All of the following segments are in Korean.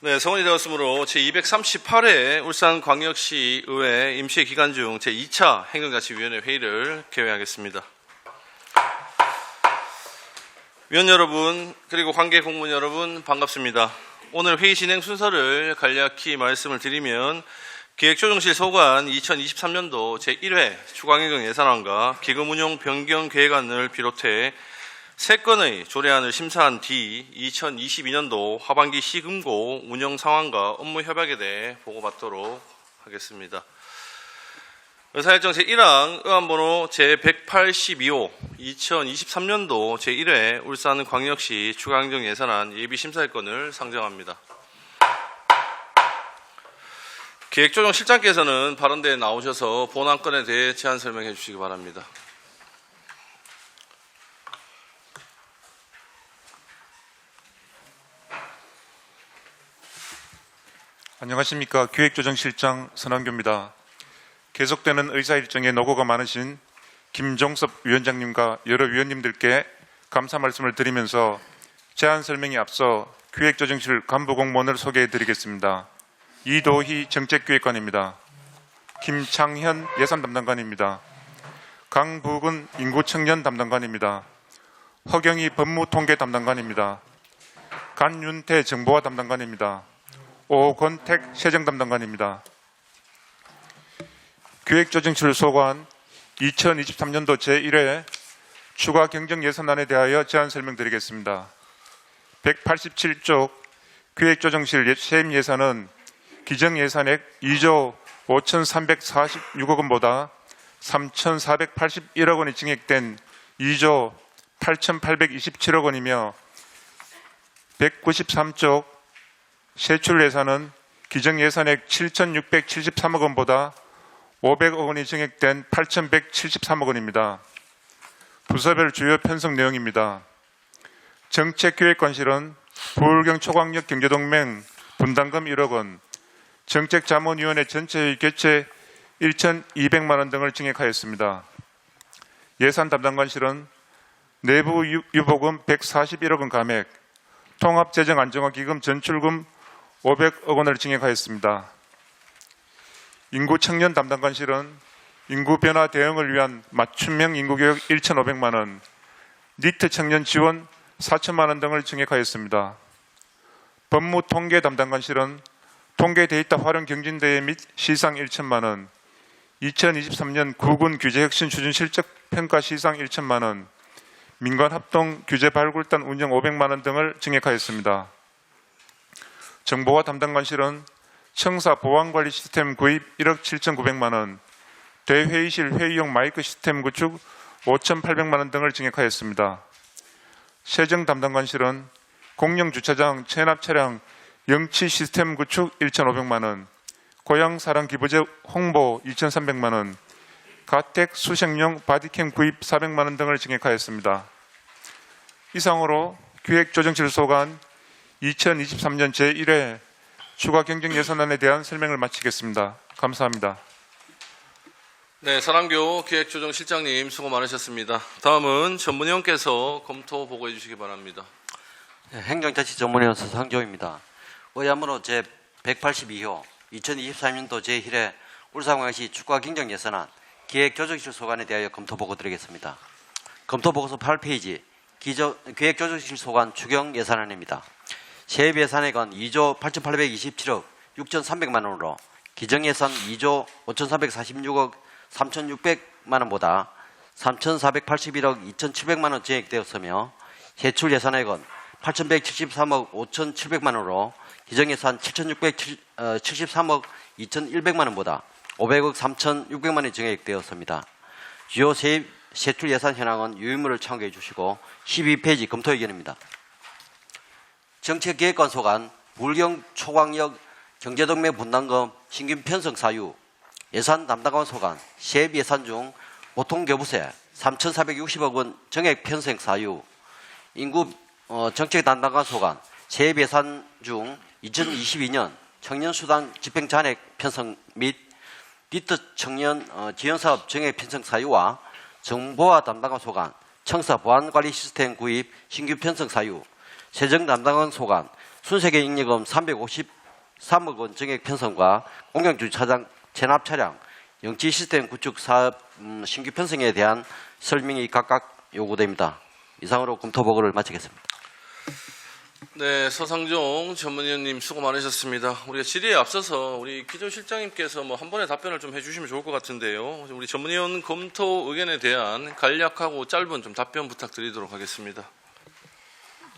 네, 성원이 되었으므로 제238회 울산광역시의회 임시 기간 중 제2차 행정자치위원회 회의를 개회하겠습니다. 위원 여러분, 그리고 관계 공무원 여러분 반갑습니다. 오늘 회의 진행 순서를 간략히 말씀을 드리면 기획조정실 소관 2023년도 제1회 추가행정 예산안과 기금운용 변경 계획안을 비롯해 3건의 조례안을 심사한 뒤 2022년도 하반기 시금고 운영 상황과 업무 협약에 대해 보고받도록 하겠습니다. 의사일정 제1항 의안번호 제182호 2023년도 제1회 울산광역시 추가행정 예산안 예비심사일건을 상정합니다. 기획조정실장께서는 발언대에 나오셔서 본안건에 대해 제안 설명해 주시기 바랍니다. 안녕하십니까. 기획조정실장 선한교입니다. 계속되는 의사일정에 노고가 많으신 김종섭 위원장님과 여러 위원님들께 감사 말씀을 드리면서 제안 설명에 앞서 기획조정실 간부공무원을 소개해드리겠습니다. 이도희 정책기획관입니다. 김창현 예산담당관입니다. 강북은 인구청년 담당관입니다. 허경희 법무통계담당관입니다. 간윤태 정보화 담당관입니다. 오건택 세정담당관입니다. 기획조정실 소관 2023년도 제1회 추가 경정 예산안에 대하여 제안 설명드리겠습니다. 187쪽 기획조정실 세임 예산은 기정 예산액 2조 5,346억 원보다 3,481억 원이 증액된 2조 8,827억 원이며 193쪽 세출 예산은 기정 예산액 7,673억 원보다 500억 원이 증액된 8,173억 원입니다. 부서별 주요 편성 내용입니다. 정책기획관실은 부울경 초강력 경제동맹 분담금 1억 원, 정책자문위원회 전체의 개최 1,200만 원 등을 증액하였습니다. 예산담당관실은 내부 유보금 141억 원 감액, 통합재정안정화기금 전출금 500억 원을 증액하였습니다. 인구청년 담당관실은 인구변화 대응을 위한 맞춤형 인구교육 1,500만 원, 니트 청년 지원 4천만 원 등을 증액하였습니다. 법무통계 담당관실은 통계 데이터 활용 경진대회 및 시상 1천만 원, 2023년 구군 규제혁신 추진 실적 평가 시상 1천만 원, 민관합동 규제 발굴단 운영 500만 원 등을 증액하였습니다. 정보화 담당관실은 청사 보안관리 시스템 구입 1억 7,900만 원, 대회의실 회의용 마이크 시스템 구축 5,800만 원 등을 증액하였습니다. 세정 담당관실은 공영주차장 체납 차량 영치 시스템 구축 1,500만 원, 고향사랑 기부제 홍보 2,300만 원, 가택 수색용 바디캠 구입 400만 원 등을 증액하였습니다. 이상으로 기획조정실 소관 2023년 제1회 추가 경정 예산안에 대한 설명을 마치겠습니다. 감사합니다. 네, 서남교 기획조정실장님 수고 많으셨습니다. 다음은 전문위원께서 검토 보고해 주시기 바랍니다. 네, 행정자치 전문위원 서상조입니다. 의안번호 제182호 2023년도 제1회 울산광역시 추가 경정 예산안 기획조정실 소관에 대하여 검토 보고 드리겠습니다. 검토 보고서 8페이지 기획조정실 소관 추경 예산안입니다. 세입 예산액은 2조 8,827억 6,300만 원으로 기정예산 2조 5,346억 3,600만 원보다 3,481억 2,700만 원 증액되었으며 세출 예산액은 8,173억 5,700만 원으로 기정예산 7,673억 2,100만 원보다 500억 3,600만 원이 증액되었습니다. 주요 세입 세출 예산 현황은 유의물을 참고해 주시고 12페이지 검토 의견입니다. 정책기획관 소관 부울경 초강력 경제동맹 분담금 신규 편성 사유 예산 담당관 소관 세입 예산 중 보통교부세 3,460억 원 정액 편성 사유 인구 정책 담당관 소관 세입 예산 중 2022년 청년수당 집행 잔액 편성 및 디트 청년 지원사업 정액 편성 사유와 정보화 담당관 소관 청사 보안관리 시스템 구입 신규 편성 사유 세정 담당관 소관 순세계 잉여금 350 3억 원 증액 편성과 공영주차장 체납 차량 영치 시스템 구축 사업 신규 편성에 대한 설명이 각각 요구됩니다. 이상으로 검토 보고를 마치겠습니다. 네, 서상종 전문위원님 수고 많으셨습니다. 우리가 질의에 앞서서 우리 기조실장님께서 뭐 한 번에 답변을 좀 해주시면 좋을 것 같은데요. 우리 전문위원 검토 의견에 대한 간략하고 짧은 좀 답변 부탁드리도록 하겠습니다.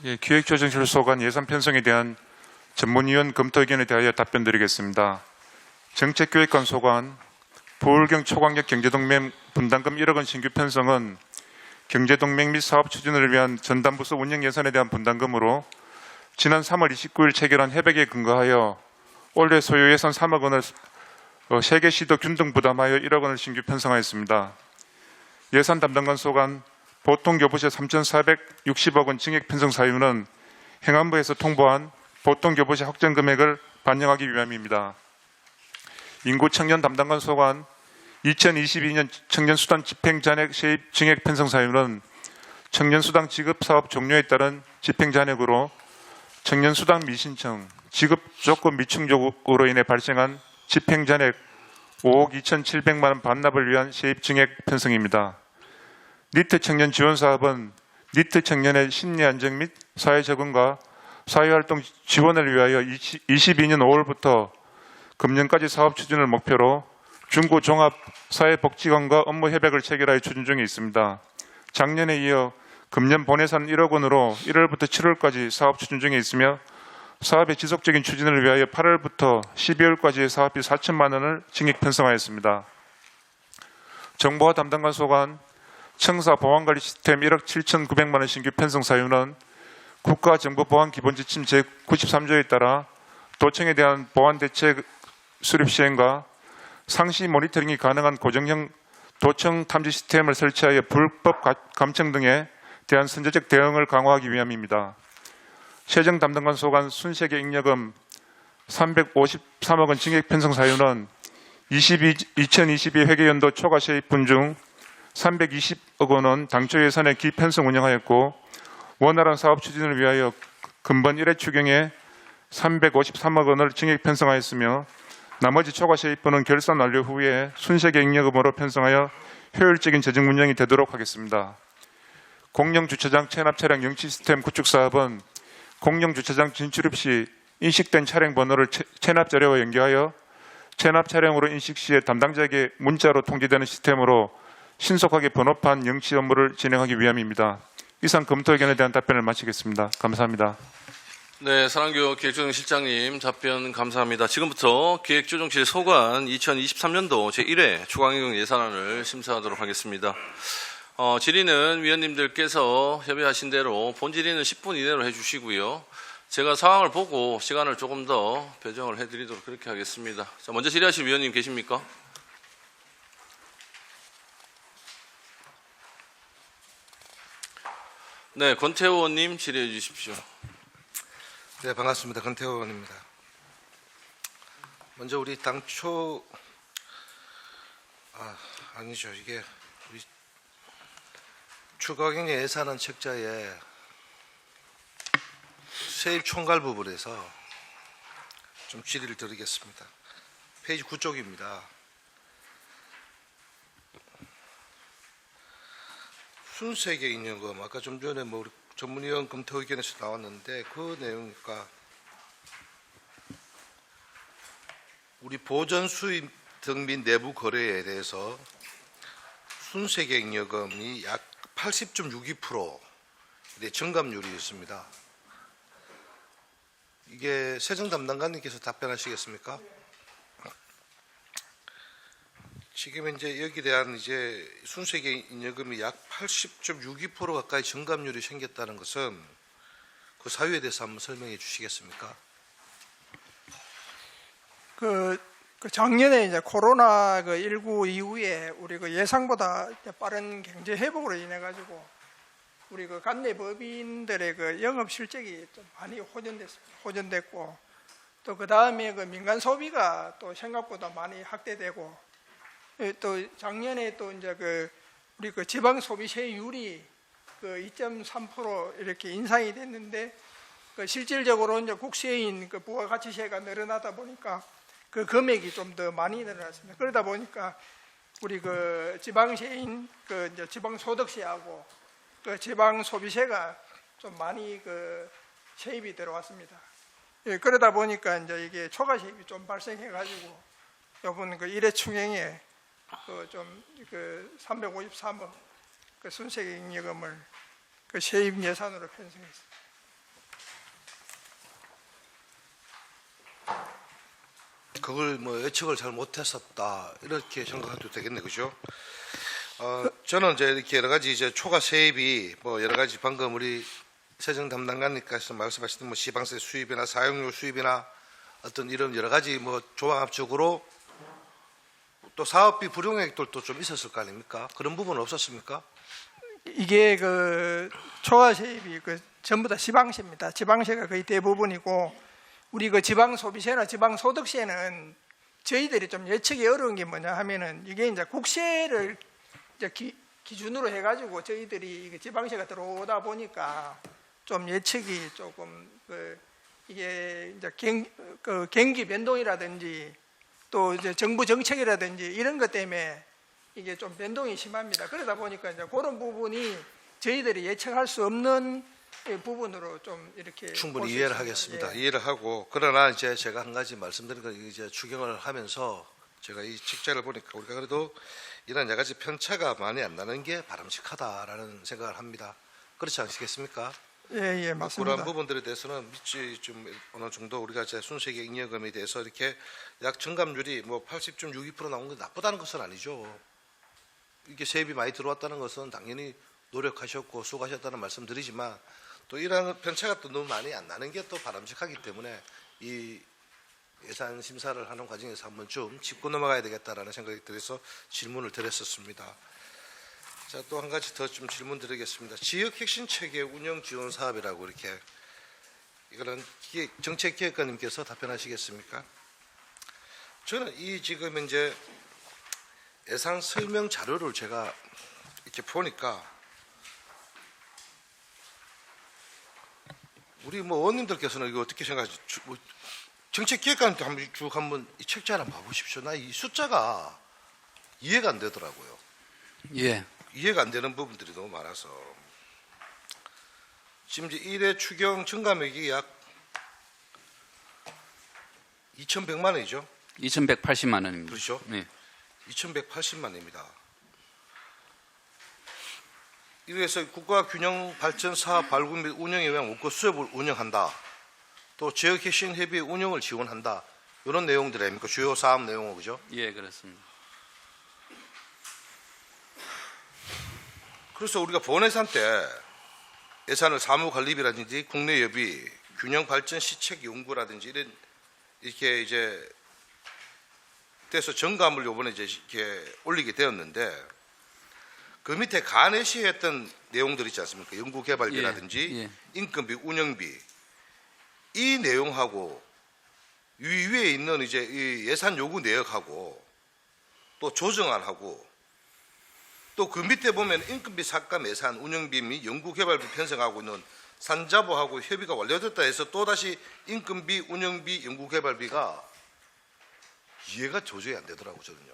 예, 기획조정실 소관 예산 편성에 대한 전문위원 검토 의견에 대하여 답변드리겠습니다. 정책교육관 소관 부울경 초광역 경제동맹 분담금 1억 원 신규 편성은 경제동맹 및 사업 추진을 위한 전담부서 운영 예산에 대한 분담금으로 지난 3월 29일 체결한 협약에 근거하여 올해 소요 예산 3억 원을 세계 시도 균등 부담하여 1억 원을 신규 편성하였습니다. 예산 담당관 소관 보통교부세 3,460억 원 증액 편성 사유는 행안부에서 통보한 보통교부세 확정 금액을 반영하기 위함입니다. 인구 청년 담당관 소관 2022년 청년수당 집행잔액 세입 증액 편성 사유는 청년수당 지급 사업 종료에 따른 집행잔액으로 청년수당 미신청, 지급 조건 미충족으로 인해 발생한 집행잔액 5억 2,700만 원 반납을 위한 세입 증액 편성입니다. 니트 청년 지원 사업은 니트 청년의 심리 안정 및 사회 적응과 사회활동 지원을 위하여 22년 5월부터 금년까지 사업 추진을 목표로 중고 종합 사회복지관과 업무 협약을 체결하여 추진 중에 있습니다. 작년에 이어 금년 본예산 1억 원으로 1월부터 7월까지 사업 추진 중에 있으며 사업의 지속적인 추진을 위하여 8월부터 12월까지의 사업비 4천만 원을 증액 편성하였습니다. 정보화 담당관 소관 청사 보안관리 시스템 1억 7,900만 원 신규 편성 사유는 국가정보보안기본지침 제93조에 따라 도청에 대한 보안대책 수립 시행과 상시 모니터링이 가능한 고정형 도청 탐지 시스템을 설치하여 불법 감청 등에 대한 선제적 대응을 강화하기 위함입니다. 세정 담당관 소관 순세계 잉여금 353억 원 증액 편성 사유는 2022 회계연도 초과 세입분 중 320억 원은 당초 예산에 기편성 운영하였고 원활한 사업 추진을 위하여 금번 1회 추경에 353억 원을 증액 편성하였으며 나머지 초과 세입분은 결산 완료 후에 순세계 잉여금으로 편성하여 효율적인 재정 운영이 되도록 하겠습니다. 공영주차장 체납 차량 영치 시스템 구축 사업은 공영주차장 진출입 시 인식된 차량 번호를 체납 자료와 연계하여 체납 차량으로 인식 시에 담당자에게 문자로 통지되는 시스템으로 신속하게 번호판 영치 업무를 진행하기 위함입니다. 이상 검토 의견에 대한 답변을 마치겠습니다. 감사합니다. 네, 사랑교 기획조정실장님 답변 감사합니다. 지금부터 기획조정실 소관 2023년도 제1회 중앙행정 예산안을 심사하도록 하겠습니다. 질의는 위원님들께서 협의하신 대로 본 질의는 10분 이내로 해주시고요. 제가 상황을 보고 시간을 조금 더 배정을 해드리도록 그렇게 하겠습니다. 자, 먼저 질의하실 위원님 계십니까? 네, 권태호 의원님 질의해 주십시오. 네, 반갑습니다. 권태호 의원입니다. 먼저 우리 당초 아니죠. 이게 우리 추가경제 예산안 책자에 세입 총괄 부분에서 좀 질의를 드리겠습니다. 페이지 9쪽입니다. 순세계 잉여금 아까 좀 전에 뭐 우리 전문위원 검토 의견에서 나왔는데 그 내용이니까 우리 보전 수입 등 및 내부 거래에 대해서 순세계 잉여금이 약 80.62% 증감률이 있습니다. 이게 세정 담당관님께서 답변하시겠습니까? 지금 이제 여기에 대한 이제 순세계 잉여금이 약 80.62% 가까이 증감률이 생겼다는 것은 그 사유에 대해서 한번 설명해 주시겠습니까? 그 작년에 이제 코로나 19 이후에 우리 그 예상보다 빠른 경제 회복으로 인해 가지고 우리 그 관내 법인들의 그 영업 실적이 좀 많이 호전됐고 또 그 다음에 그 민간 소비가 또 생각보다 많이 확대되고 또 작년에 또 이제 우리 지방 소비세율이 2.3% 이렇게 인상이 됐는데 그 실질적으로 이제 국세인 그 부가가치세가 늘어나다 보니까 그 금액이 좀 더 많이 늘어났습니다. 그러다 보니까 우리 그 지방세인 그 이제 지방소득세하고 그 지방소비세가 좀 많이 그 세입이 들어왔습니다. 예, 그러다 보니까 이제 이게 초과세입이 좀 발생해가지고 이번 그 1회 추경에 그 좀 그 353억 그 순세익여금을 그 세입 예산으로 편성했습니다. 그걸 뭐 예측을 잘 못했었다 이렇게 생각해도 되겠네, 그죠? 저는 이제 이렇게 여러 가지 이제 초과 세입이 뭐 여러 가지 방금 우리 세정 담당관님께서 말씀하시던 뭐 지방세 수입이나 사용료 수입이나 어떤 이런 여러 가지 뭐 조합적으로 또 사업비 불용액들도 좀 있었을 거 아닙니까? 그런 부분은 없었습니까? 이게 그 초과세입이 그 전부 다 지방세입니다. 지방세가 거의 대부분이고 우리 그 지방소비세나 지방소득세는 저희들이 좀 예측이 어려운 게 뭐냐 하면은 이게 이제 국세를 이제 기준으로 해가지고 저희들이 이게 지방세가 들어오다 보니까 좀 예측이 조금 그 이게 이제 그 경기 변동이라든지 또 이제 정부 정책이라든지 이런 것 때문에 이게 좀 변동이 심합니다. 그러다 보니까 이제 그런 부분이 저희들이 예측할 수 없는 부분으로 좀 이렇게 충분히 이해를 하겠습니다. 이해를 하고 그러나 이제 제가 한 가지 말씀드린 건 이제 추경을 하면서 제가 이 책자를 보니까 우리가 그래도 이런 여러 가지 편차가 많이 안 나는 게 바람직하다라는 생각을 합니다. 그렇지 않겠습니까? 예, 맞습니다. 그런 부분들에 대해서는 미치 좀 어느 정도 우리가 이제 순세계 잉여금에 대해서 이렇게 약 증감률이 뭐 80.62% 나온 게 나쁘다는 것은 아니죠. 이게 세입이 많이 들어왔다는 것은 당연히 노력하셨고 수고하셨다는 말씀드리지만 또 이러한 편차가 또 너무 많이 안 나는 게 또 바람직하기 때문에 이 예산 심사를 하는 과정에서 한번 좀 짚고 넘어가야 되겠다라는 생각이 들어서 질문을 드렸었습니다. 자, 또 한 가지 더 좀 질문 드리겠습니다. 지역 혁신 체계 운영 지원 사업이라고 이렇게 이거는 정책기획관님께서 답변하시겠습니까? 저는 이 지금 이제 예산 설명 자료를 제가 이렇게 보니까 우리 뭐 의원님들께서는 이거 어떻게 생각하시죠? 정책기획관님도 한번 이 책자 한번 봐보십시오. 나 이 숫자가 이해가 안 되더라고요. 예. 이해가 안 되는 부분들이 너무 많아서 지금 이제 1회 추경 증감액이 약 2,100만 원이죠. 2,180만 원입니다. 그렇죠? 네. 2,180만 원입니다. 이래서 국가균형발전사업 발굴 및 운영에 의한 원가 수협을 운영한다. 또 지역혁신협의 운영을 지원한다. 이런 내용들 아닙니까? 주요 사업 내용은 그죠? 예, 그렇습니다. 그래서 우리가 본예산 때 예산을 사무관리비라든지 국내 여비, 균형발전 시책 연구라든지 이런 이렇게 이제 돼서 정감을 요번에 이제 이렇게 올리게 되었는데 그 밑에 간해시했던 내용들 있지 않습니까? 연구개발비라든지 예, 예. 인건비, 운영비 이 내용하고 이 위에 있는 이제 이 예산 요구 내역하고 또 조정안하고 또 그 밑에 보면 인건비 삭감 예산, 운영비 및 연구개발비 편성하고 있는 산자부하고 협의가 완료됐다 해서 또다시 인건비, 운영비, 연구개발비가 이해가 도저히 안 되더라고요, 저는요.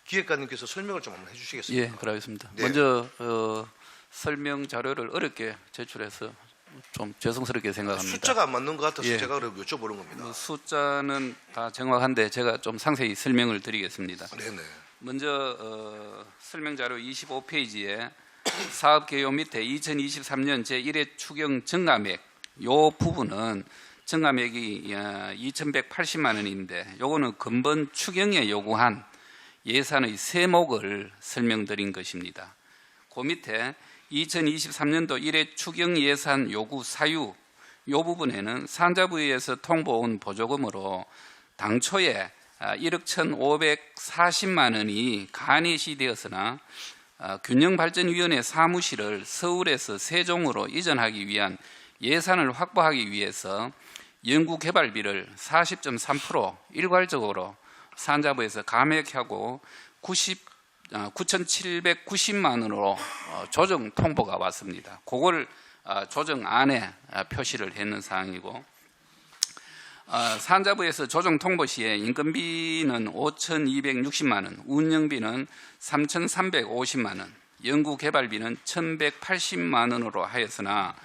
기획관님께서 설명을 좀 한번 해주시겠습니까? 예, 그러겠습니다. 네. 먼저 설명 자료를 어렵게 제출해서 좀 죄송스럽게 생각합니다. 숫자가 안 맞는 것 같아서 예. 제가 그럼 여쭤보는 겁니다. 숫자는 다 정확한데 제가 좀 상세히 설명을 드리겠습니다. 네네. 먼저 설명 자료 25페이지에 사업 개요 밑에 2023년 제1회 추경 증감액 요 부분은 증감액이 2,180만 원인데 요거는 근본 추경에 요구한 예산의 세목을 설명드린 것입니다. 그 밑에 2023년도 1회 추경 예산 요구 사유 요 부분에는 산자부에서 통보온 보조금으로 당초에 1억 1,540만 원이 간이시 되었으나 균형발전위원회 사무실을 서울에서 세종으로 이전하기 위한 예산을 확보하기 위해서 연구개발비를 40.3% 일괄적으로 산자부에서 감액하고 9,790만 원으로 조정 통보가 왔습니다. 그걸 조정안에 표시를 했는 사항이고, 산자부에서 조정 통보 시에 인건비는 5,260만 원, 운영비는 3,350만 원, 연구개발비는 1,180만 원으로 하였으나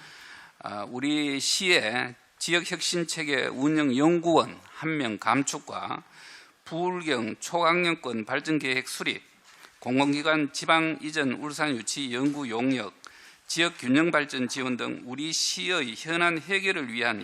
우리 시의 지역혁신체계 운영연구원 1명 감축과 부울경 초강력권 발전계획 수립, 공공기관 지방 이전 울산 유치 연구 용역, 지역 균형 발전 지원 등 우리 시의 현안 해결을 위한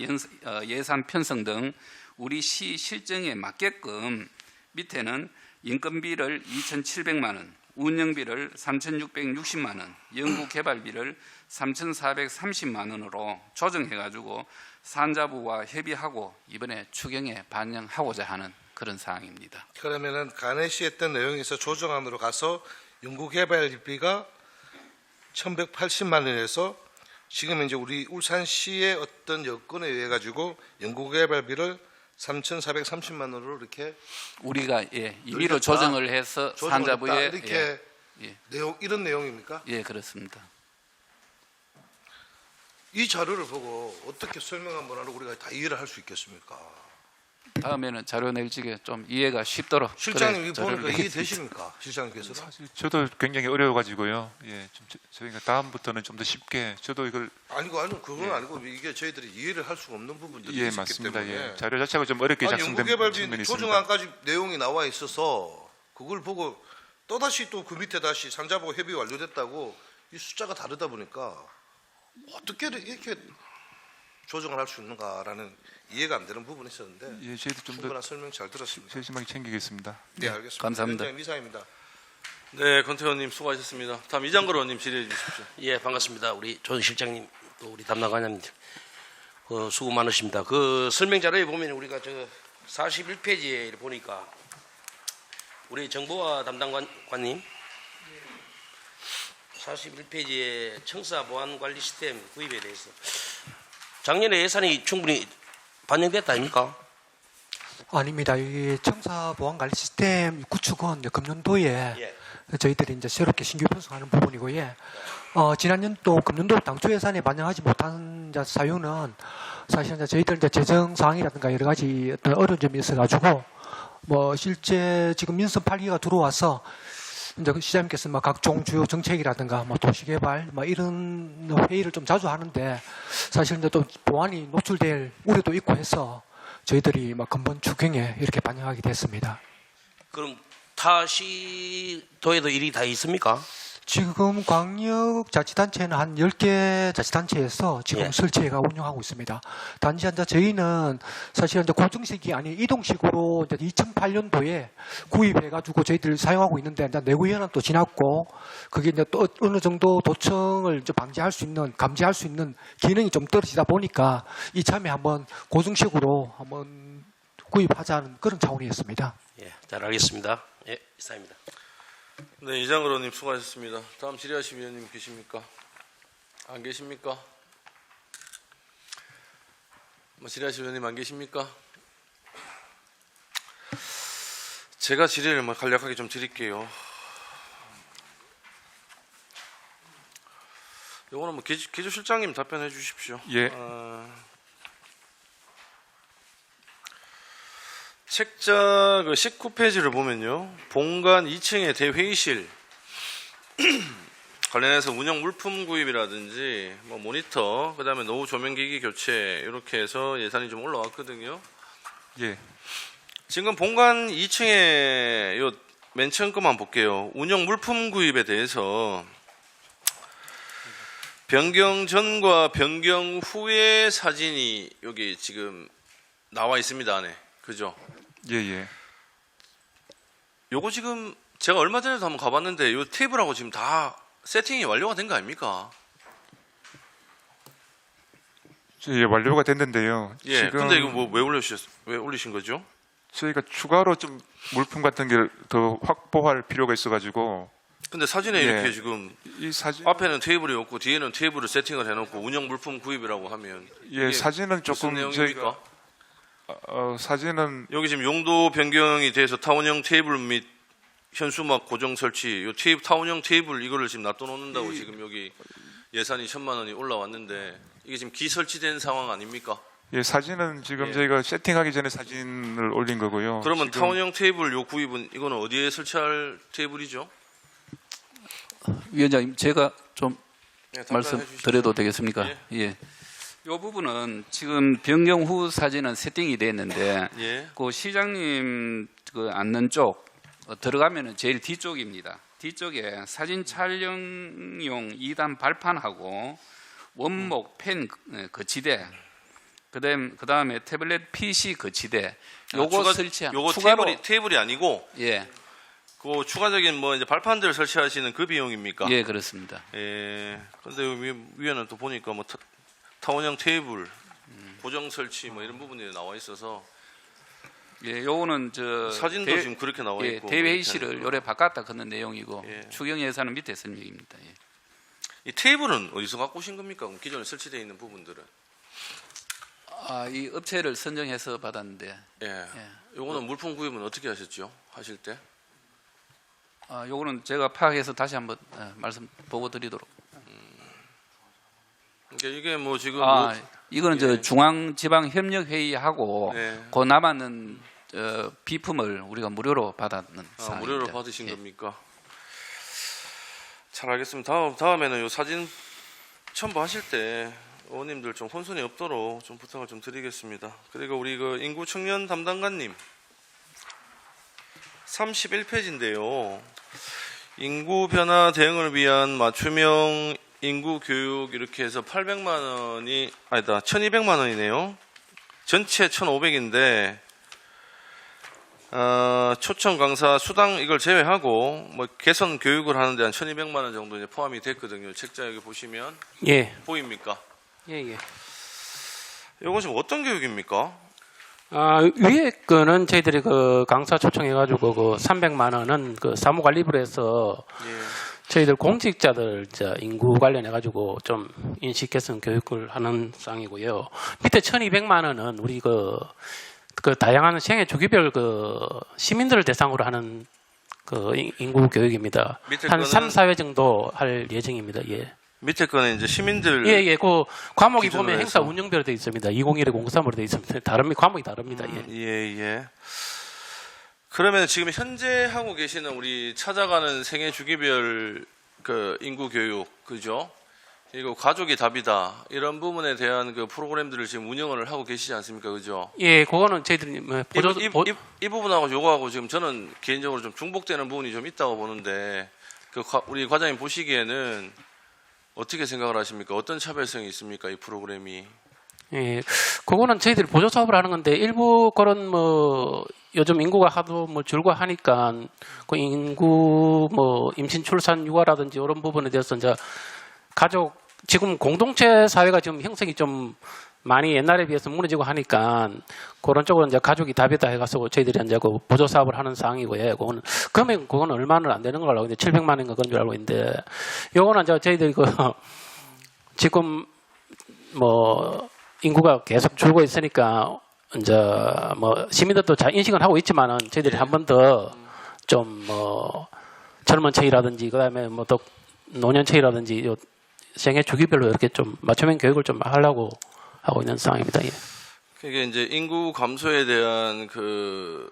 예산 편성 등 우리 시 실정에 맞게끔 밑에는 인건비를 2,700만 원, 운영비를 3,660만 원, 연구개발비를 3,430만 원으로 조정해가지고 산자부와 협의하고 이번에 추경에 반영하고자 하는 그런 사항입니다. 그러면은 간에시 했던 내용에서 조정안으로 가서 연구개발비가 1,180만 원에서 지금 이제 우리 울산시의 어떤 여건에 의해 가지고 연구개발비를 3,430만 원으로 이렇게 우리가 임의로 늘렸다. 조정을 해서 조정을 산자부에 했다. 이렇게 예. 내용 이런 내용입니까? 예, 그렇습니다. 이 자료를 보고 어떻게 설명 한번 하고 우리가 다 이해를 할 수 있겠습니까? 다음에는 자료 낼 적에 좀 이해가 쉽도록 실장님 그래, 이거 자료를 보니까 내겠습니다. 이해되십니까? 실장님께서는? 사실 저도 굉장히 어려워가지고요. 예, 좀 저희가 다음부터는 좀 더 쉽게 저도 이걸 아니고 그건 아니고 이게 저희들이 이해를 할 수가 없는 부분들이 예 있기 맞습니다. 때문에 예, 자료 자체가 좀 어렵게 아니, 작성된 연구개발비 측면이 있습니다. 조정안까지 내용이 나와 있어서 그걸 보고 또다시 또 그 밑에 다시 산자부 협의 완료됐다고 이 숫자가 다르다 보니까 어떻게 이렇게 조정을 할 수 있는가라는 이해가 안 되는 부분이 있었는데 예, 저희도 좀 더 충분한 설명 잘 들었습니다. 세심하게 챙기겠습니다. 네, 알겠습니다. 감사합니다. 위원장님 이상입니다. 네, 권태원님 수고하셨습니다. 다음 이장걸 의원님 질의해 주십시오. 예, 반갑습니다. 우리 조 실장님 또 우리 담당 관장님 수고 많으십니다. 그 설명 자료에 보면 우리가 저 41페이지에 보니까 우리 정보화 담당 관님 41페이지에 청사 보안 관리 시스템 구입에 대해서 작년에 예산이 충분히 반영됐다 아닙니까? 아닙니다. 이 청사 보안 관리 시스템 구축은 이제 금년도에 예. 저희들이 이제 새롭게 신규 편성하는 부분이고, 지난 연도 금년도 당초 예산에 반영하지 못한 이제 사유는 사실 이제 저희들 이제 재정 상황이라든가 여러 가지 어떤 어려운 점이 있어가지고, 실제 지금 민선 8기가 들어와서 이제 시장님께서 각종 주요 정책이라든가 도시개발 이런 회의를 좀 자주 하는데, 사실 이제 또 보안이 노출될 우려도 있고 해서 저희들이 근본 추경에 이렇게 반영하게 됐습니다. 그럼 타시도에도 일이 다 있습니까? 지금 광역자치단체는 한 10개 자치단체에서 지금 예. 설치해가 운영하고 있습니다. 단지 이제 저희는 사실 이제 고정식이 아닌 이동식으로 이제 2008년도에 구입해가지고 저희들 사용하고 있는데, 이제 내구연은 또 지났고, 그게 이제 또 어느 정도 도청을 이제 감지할 수 있는 기능이 좀 떨어지다 보니까 이참에 한번 고정식으로 한번 구입하자는 그런 차원이었습니다. 예, 잘 알겠습니다. 예, 이상입니다. 네, 이장걸 의원님 수고하셨습니다. 다음 질의하실 위원님 계십니까? 안 계십니까? 질의하실 위원님 안 계십니까? 제가 질의를 간략하게 좀 드릴게요. 요거는 기조실장님 답변해 주십시오. 예. 책자 19페이지를 보면요. 본관 2층의 대회의실 관련해서 운영 물품 구입이라든지 모니터, 그다음에 노후 조명기기 교체 이렇게 해서 예산이 좀 올라왔거든요. 예, 지금 본관 2층에 요 맨 처음 것만 볼게요. 운영 물품 구입에 대해서 변경 전과 변경 후의 사진이 여기 지금 나와 있습니다, 안에. 그죠? 예, 예. 요거 지금 제가 얼마 전에도 한번 가봤는데 요 테이블하고 지금 다 세팅이 완료가 된 거 아닙니까? 예, 완료가 됐는데요. 예. 지금 근데 이거 왜 올리신 거죠? 저희가 추가로 좀 물품 같은 게 더 확보할 필요가 있어가지고 근데 사진에 예. 이렇게 지금 이 사진 앞에는 테이블이 없고 뒤에는 테이블을 세팅을 해놓고 운영 물품 구입이라고 하면 예, 이게 사진은 무슨 조금 내용입니까? 저희가 사진은 여기 지금 용도 변경이 돼서 타원형 테이블 및 현수막 고정 설치, 요 타원형 테이블 이거를 지금 놔둬 놓는다고 지금 여기 예산이 1,000만 원이 올라왔는데 이게 지금 기설치된 상황 아닙니까? 예, 사진은 지금 예. 저희가 세팅하기 전에 사진을 올린 거고요. 그러면 지금 타원형 테이블 요 구입은 이거는 어디에 설치할 테이블이죠? 위원장님, 제가 좀 네, 답변해 말씀 주시죠. 드려도 되겠습니까? 예. 예. 이 부분은 지금 변경 후 사진은 세팅이 됐는데 예. 그 시장님 그 앉는 쪽 들어가면은 제일 뒤쪽입니다. 뒤쪽에 사진 촬영용 2단 발판하고 원목 펜 거치대, 그다음에 태블릿 PC 거치대 요거 설치한 요거 추가로 테이블이 아니고 예, 그 추가적인 뭐 이제 발판들 설치하시는 그 비용입니까? 예 그렇습니다. 예. 근데 위에는 또 보니까 뭐 타원형 테이블 고정 설치 뭐 이런 부분이 나와 있어서 예, 요거는 저 사진도 지금 그렇게 나와 예, 있고 대회의실을 요래 바꿨다 그런 내용이고 예. 추경 예산은 밑에 설명입니다. 예. 이 테이블은 어디서 갖고 오신 겁니까? 그럼 기존에 설치되어 있는 부분들은 아, 이 업체를 선정해서 받았는데 예. 요거는 물품 구입은 어떻게 하셨죠? 하실 때? 아, 요거는 제가 파악해서 다시 한번 말씀 보고 드리도록. 그러니까 이게 뭐 지금 아, 뭐 이거는 예. 저 중앙지방협력회의하고 네. 그 남았는 비품을 우리가 무료로 받았는 상황입니다. 무료로 받으신 예. 겁니까? 잘 알겠습니다. 다음에는 요 사진 첨부하실 때 의원님들 좀 혼선이 없도록 좀 부탁을 좀 드리겠습니다. 그리고 우리 그 인구 청년 담당관님 31페이지인데요. 인구 변화 대응을 위한 맞춤형 인구 교육 이렇게 해서 800만 원이 아니다 1,200만 원이네요. 전체 1,500인데 초청 강사 수당 이걸 제외하고 뭐 개선 교육을 하는데 한 1,200만 원 정도 이제 포함이 됐거든요. 책자 여기 보시면 예, 보입니까? 예. 이거 지금 어떤 교육입니까? 위에 거는 저희들이 그 강사 초청해가지고 그 300만 원은 그 사무관리부로 해서 예. 저희들 공직자들 인구 관련해가지고 좀 인식 개선 교육을 하는 상이고요. 밑에 1,200만 원은 우리 그 다양한 생애 주기별 그 시민들을 대상으로 하는 그 인구 교육입니다. 밑에 한 거는- 3, 4회 정도 할 예정입니다. 예. 밑에 거는 이제 시민들 예. 그 과목이 기준으로 보면 행사 해서. 운영별로 되어 있습니다. 201에 03으로 되어 있습니다. 과목이 다릅니다. 예. 예. 그러면 지금 현재 하고 계시는 우리 찾아가는 생애 주기별 그 인구 교육 그죠? 그리고 가족이 답이다 이런 부분에 대한 그 프로그램들을 지금 운영을 하고 계시지 않습니까, 그죠? 예, 그거는 저희들이 뭐 이 부분하고 요거하고 지금 저는 개인적으로 좀 중복되는 부분이 좀 있다고 보는데 우리 과장님 보시기에는 어떻게 생각을 하십니까? 어떤 차별성이 있습니까, 이 프로그램이? 예, 그거는 저희들이 보조 사업을 하는 건데 일부 그런 뭐 요즘 인구가 하도 뭐 줄고 하니까 그 인구 뭐 임신 출산 육아라든지 이런 부분에 대해서 이제 가족 지금 공동체 사회가 지금 형성이 좀 많이 옛날에 비해서 무너지고 하니까 그런 쪽으로 이제 가족이 답이다 해가지고 저희들이 이제 그 보조 사업을 하는 상황이고요. 그거는 금액 그건 얼마는 안 되는 걸로 알고 있는데 700만 원인가 그런 줄 알고 있는데 요거는 이제 저희들이 그 지금 뭐 인구가 계속 줄고 있으니까 이제 뭐 시민들도 잘 인식은 하고 있지만은 저희들이 한 번 더 좀 뭐 젊은 층이라든지 그다음에 뭐 더 노년층이라든지 요 생애 주기별로 이렇게 좀 맞춤형 교육을 좀 하려고 하고 있는 상황입니다. 예. 그게 이제 인구 감소에 대한 그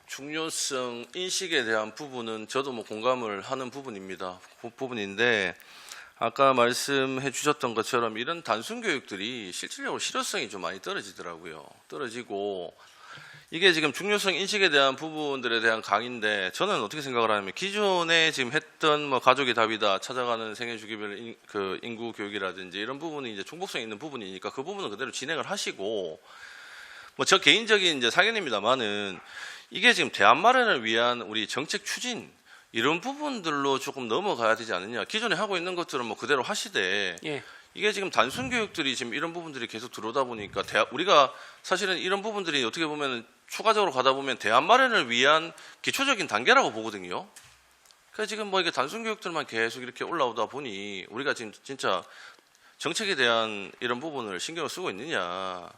중요성 인식에 대한 부분은 저도 뭐 공감을 하는 부분입니다. 그 부분인데 아까 말씀해 주셨던 것처럼 이런 단순 교육들이 실질적으로 실효성이 좀 많이 떨어지더라고요. 떨어지고 이게 지금 중요성 인식에 대한 부분들에 대한 강의인데 저는 어떻게 생각을 하냐면 기존에 지금 했던 뭐 가족이 답이다 찾아가는 생애 주기별 그 인구 교육이라든지 이런 부분이 이제 중복성 있는 부분이니까 그 부분은 그대로 진행을 하시고 뭐 저 개인적인 이제 사견입니다만은 이게 지금 대안 마련을 위한 우리 정책 추진 이런 부분들로 조금 넘어가야 되지 않느냐. 기존에 하고 있는 것들은 뭐 그대로 하시되 예. 이게 지금 단순 교육들이 지금 이런 부분들이 계속 들어오다 보니까 우리가 사실은 이런 부분들이 어떻게 보면 추가적으로 가다 보면 대안 마련을 위한 기초적인 단계라고 보거든요. 그래서 지금 뭐 이게 단순 교육들만 계속 이렇게 올라오다 보니 우리가 지금 진짜 정책에 대한 이런 부분을 신경을 쓰고 있느냐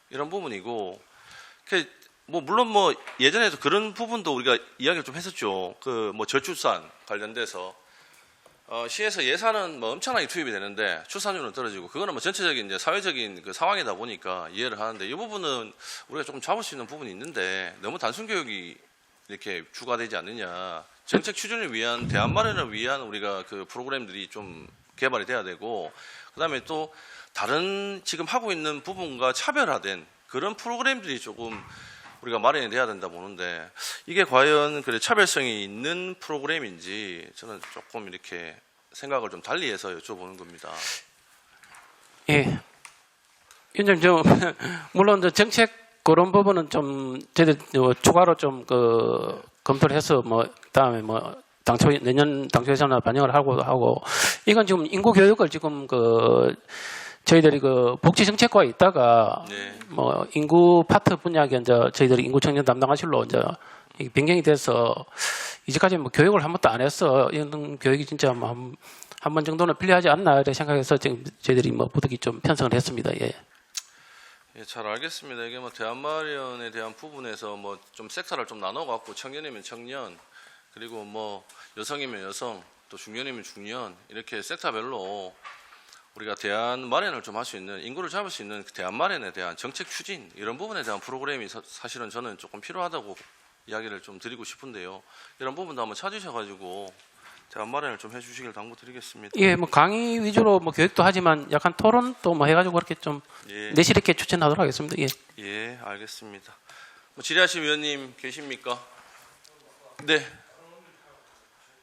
이런 부분이고 뭐 물론 뭐 예전에도 그런 부분도 우리가 이야기를 좀 했었죠. 그 뭐 저출산 관련돼서 시에서 예산은 뭐 엄청나게 투입이 되는데 출산율은 떨어지고 그거는 뭐 전체적인 이제 사회적인 그 상황이다 보니까 이해를 하는데 이 부분은 우리가 조금 잡을 수 있는 부분이 있는데 너무 단순 교육이 이렇게 주가 되지 않느냐. 정책 추진을 위한 대안 마련을 위한 우리가 그 프로그램들이 좀 개발이 돼야 되고 그다음에 또 다른 지금 하고 있는 부분과 차별화된 그런 프로그램들이 조금 우리가 마련이 돼야 된다 보는데 이게 과연 그래 차별성이 있는 프로그램인지 저는 조금 이렇게 생각을 좀 달리해서 여쭤보는 겁니다. 예. 위원장님, 물론 정책 그런 부분은 좀 저희들 추가로 좀 검토를 해서 뭐 다음에 뭐 내년 당초 예산에 반영을 하고 이건 지금 인구 교육을 지금 저희들이 복지 정책과에 있다가 네. 뭐 인구 파트 분야에 이제 저희들이 인구 청년 담당하실로 이제 이게 변경이 돼서 이제까지 뭐 교육을 한 번도 안 했어. 이런 교육이 진짜 뭐 한 번 정도는 필요하지 않나 이렇게 생각해서 지금 저희들이 뭐 부득이 좀 편성을 했습니다. 예. 예, 잘 알겠습니다. 이게 뭐 대안 마련에 대한 부분에서 뭐 좀 섹터를 좀 나눠 갖고 청년이면 청년 그리고 뭐 여성이면 여성 또 중년이면 중년 이렇게 섹터별로 우리가 대안 마련을 좀 할 수 있는 인구를 잡을 수 있는 대안 마련에 대한 정책 추진 이런 부분에 대한 프로그램이 사실은 저는 조금 필요하다고 이야기를 좀 드리고 싶은데요. 이런 부분도 한번 찾으셔가지고 대안 마련을 좀 해주시길 당부드리겠습니다. 예, 뭐 강의 위주로 뭐 교육도 하지만 약간 토론도 뭐 해가지고 그렇게 좀 예. 내실 있게 추천하도록 하겠습니다. 예. 예, 알겠습니다. 뭐 질의하실 위원님 계십니까? 네.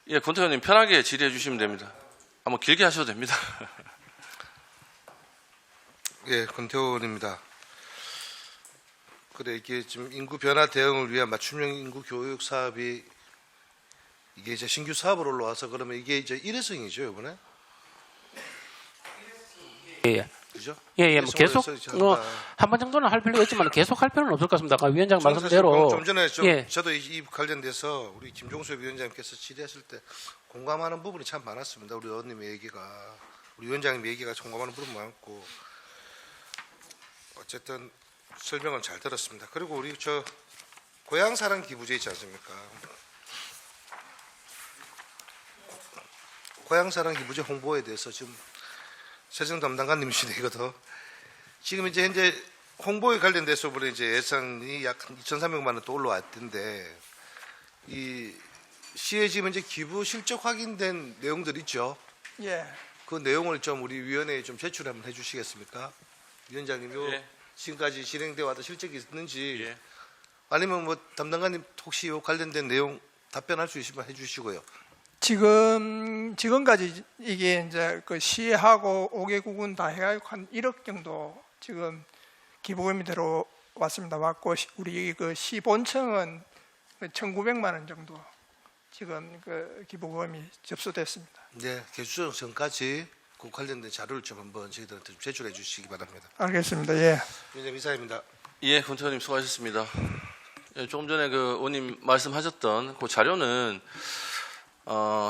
예, 권태 의원님 편하게 질의해 주시면 됩니다. 한번 길게 하셔도 됩니다. 예, 권태원입니다. 그래 이게 지금 인구 변화 대응을 위한 맞춤형 인구 교육 사업이 이게 이제 신규 사업으로 올라와서 그러면 이게 이제 일회성이죠 이번에? 예. 그죠? 예, 뭐 계속 일회성으로 뭐 해서 한 번 정도는 할 필요가 있지만 계속 할 필요는 없을 것 같습니다. 아까 위원장 저는 사실 말씀대로 좀 전에 예. 저도 이 관련돼서 우리 김종수 위원장님께서 질의하실 때 공감하는 부분이 참 많았습니다. 우리 의원님의 얘기가 우리 위원장님 얘기가 공감하는 부분 많고 어쨌든 설명을 잘 들었습니다. 그리고 우리 저 고향사랑 기부제 있지 않습니까? 고향사랑 기부제 홍보에 대해서 지금 세정 담당관님이시네 이거도 지금 이제 현재 홍보에 관련돼서 우리 이제 예산이 약 2,300만 원 또 올라왔던데 이 시에 지금 이제 기부 실적 확인된 내용들 있죠. 예. 그 내용을 좀 우리 위원회에 좀 제출 한번 해주시겠습니까? 위원장님 요 예. 지금까지 진행돼 왔던 실적이 있는지 예. 아니면 뭐 담당관님 혹시 요 관련된 내용 답변할 수 있으면 해주시고요. 지금까지 이게 이제 그 시하고 5개국은 다 해가지고 한 1억 정도 지금 기부금이 들어왔습니다. 맞고 우리 그 시 본청은 1,900만 원 정도 지금 그 기부금이 접수됐습니다. 네, 개수정 전까지 그 관련된 자료를 좀 한번 저희들한테 좀 제출해 주시기 바랍니다. 알겠습니다. 예. 위원장 이사입니다. 예, 권태 의원님 수고하셨습니다. 예, 조금 전에 그 의원님 말씀하셨던 그 자료는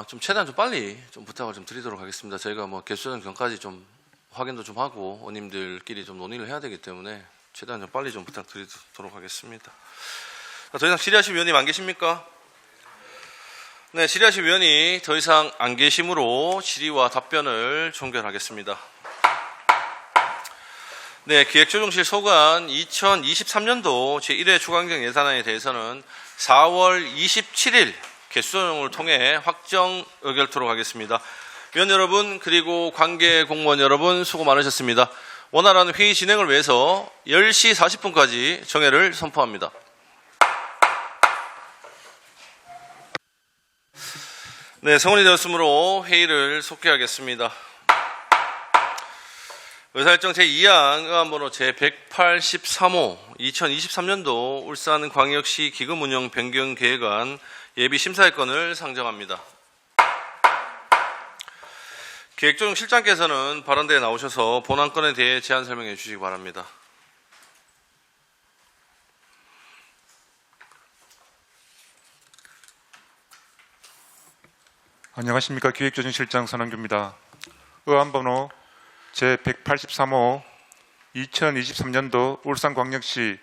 좀 최대한 좀 빨리 좀 부탁을 좀 드리도록 하겠습니다. 저희가 뭐 개수정 전까지 좀 확인도 좀 하고 의원님들끼리 좀 논의를 해야 되기 때문에 최대한 좀 빨리 좀 부탁드리도록 하겠습니다. 자, 더 이상 질의하실 위원님 안 계십니까? 네, 질의하실 위원이 더 이상 안 계시므로 질의와 답변을 종결하겠습니다. 네, 기획조정실 소관 2023년도 제1회 추가경정 예산안에 대해서는 4월 27일 개수조정을 통해 확정 의결토록 하겠습니다. 위원 여러분 그리고 관계 공무원 여러분 수고 많으셨습니다. 원활한 회의 진행을 위해서 10시 40분까지 정회를 선포합니다. 네, 성원이 되었으므로 회의를 속개하겠습니다. 의사일정 제2항 의안번호 제183호 2023년도 울산광역시 기금운영 변경계획안 예비심사의건을 상정합니다. 기획조정 실장께서는 발언대에 나오셔서 본안건에 대해 제안 설명해 주시기 바랍니다. 안녕하십니까. 기획조정실장 선한규입니다. 의안번호 제183호 2023년도 울산광역시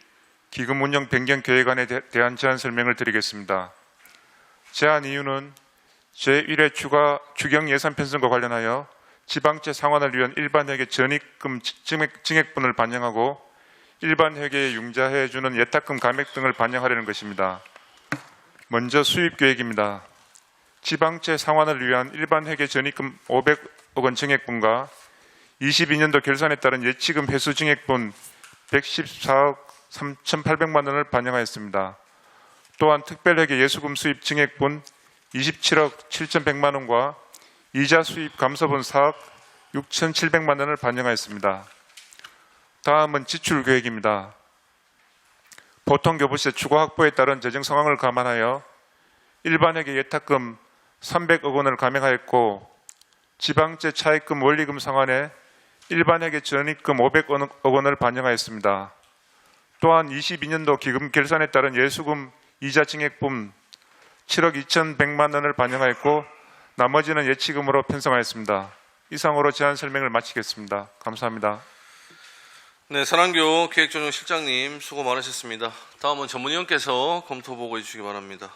기금운영 변경계획안에 대한 제안 설명을 드리겠습니다. 제안 이유는 제1회 추가 추경 예산 편성과 관련하여 지방채 상환을 위한 일반 회계 전입금 증액분을 반영하고 일반 회계에 융자해 주는 예탁금 감액 등을 반영하려는 것입니다. 먼저 수입 계획입니다. 지방채 상환을 위한 일반 회계 전입금 500억 원 증액분과 22년도 결산에 따른 예치금 회수 증액분 114억 3,800만 원을 반영하였습니다. 또한 특별회계 예수금 수입 증액분 27억 7,100만 원과 이자 수입 감소분 4억 6,700만 원을 반영하였습니다. 다음은 지출 계획입니다. 보통교부세 추가 확보에 따른 재정 상황을 감안하여 일반회계 예탁금 300억 원을 감액하였고 지방채 차입금 원리금 상환에 일반회계 전입금 500억 원을 반영하였습니다. 또한 22년도 기금 결산에 따른 예수금 이자 증액분 7억 2,100만 원을 반영하였고 나머지는 예치금으로 편성하였습니다. 이상으로 제안 설명을 마치겠습니다. 감사합니다. 네, 선한교 기획조정실장님 수고 많으셨습니다. 다음은 전문위원께서 검토 보고해 주시기 바랍니다.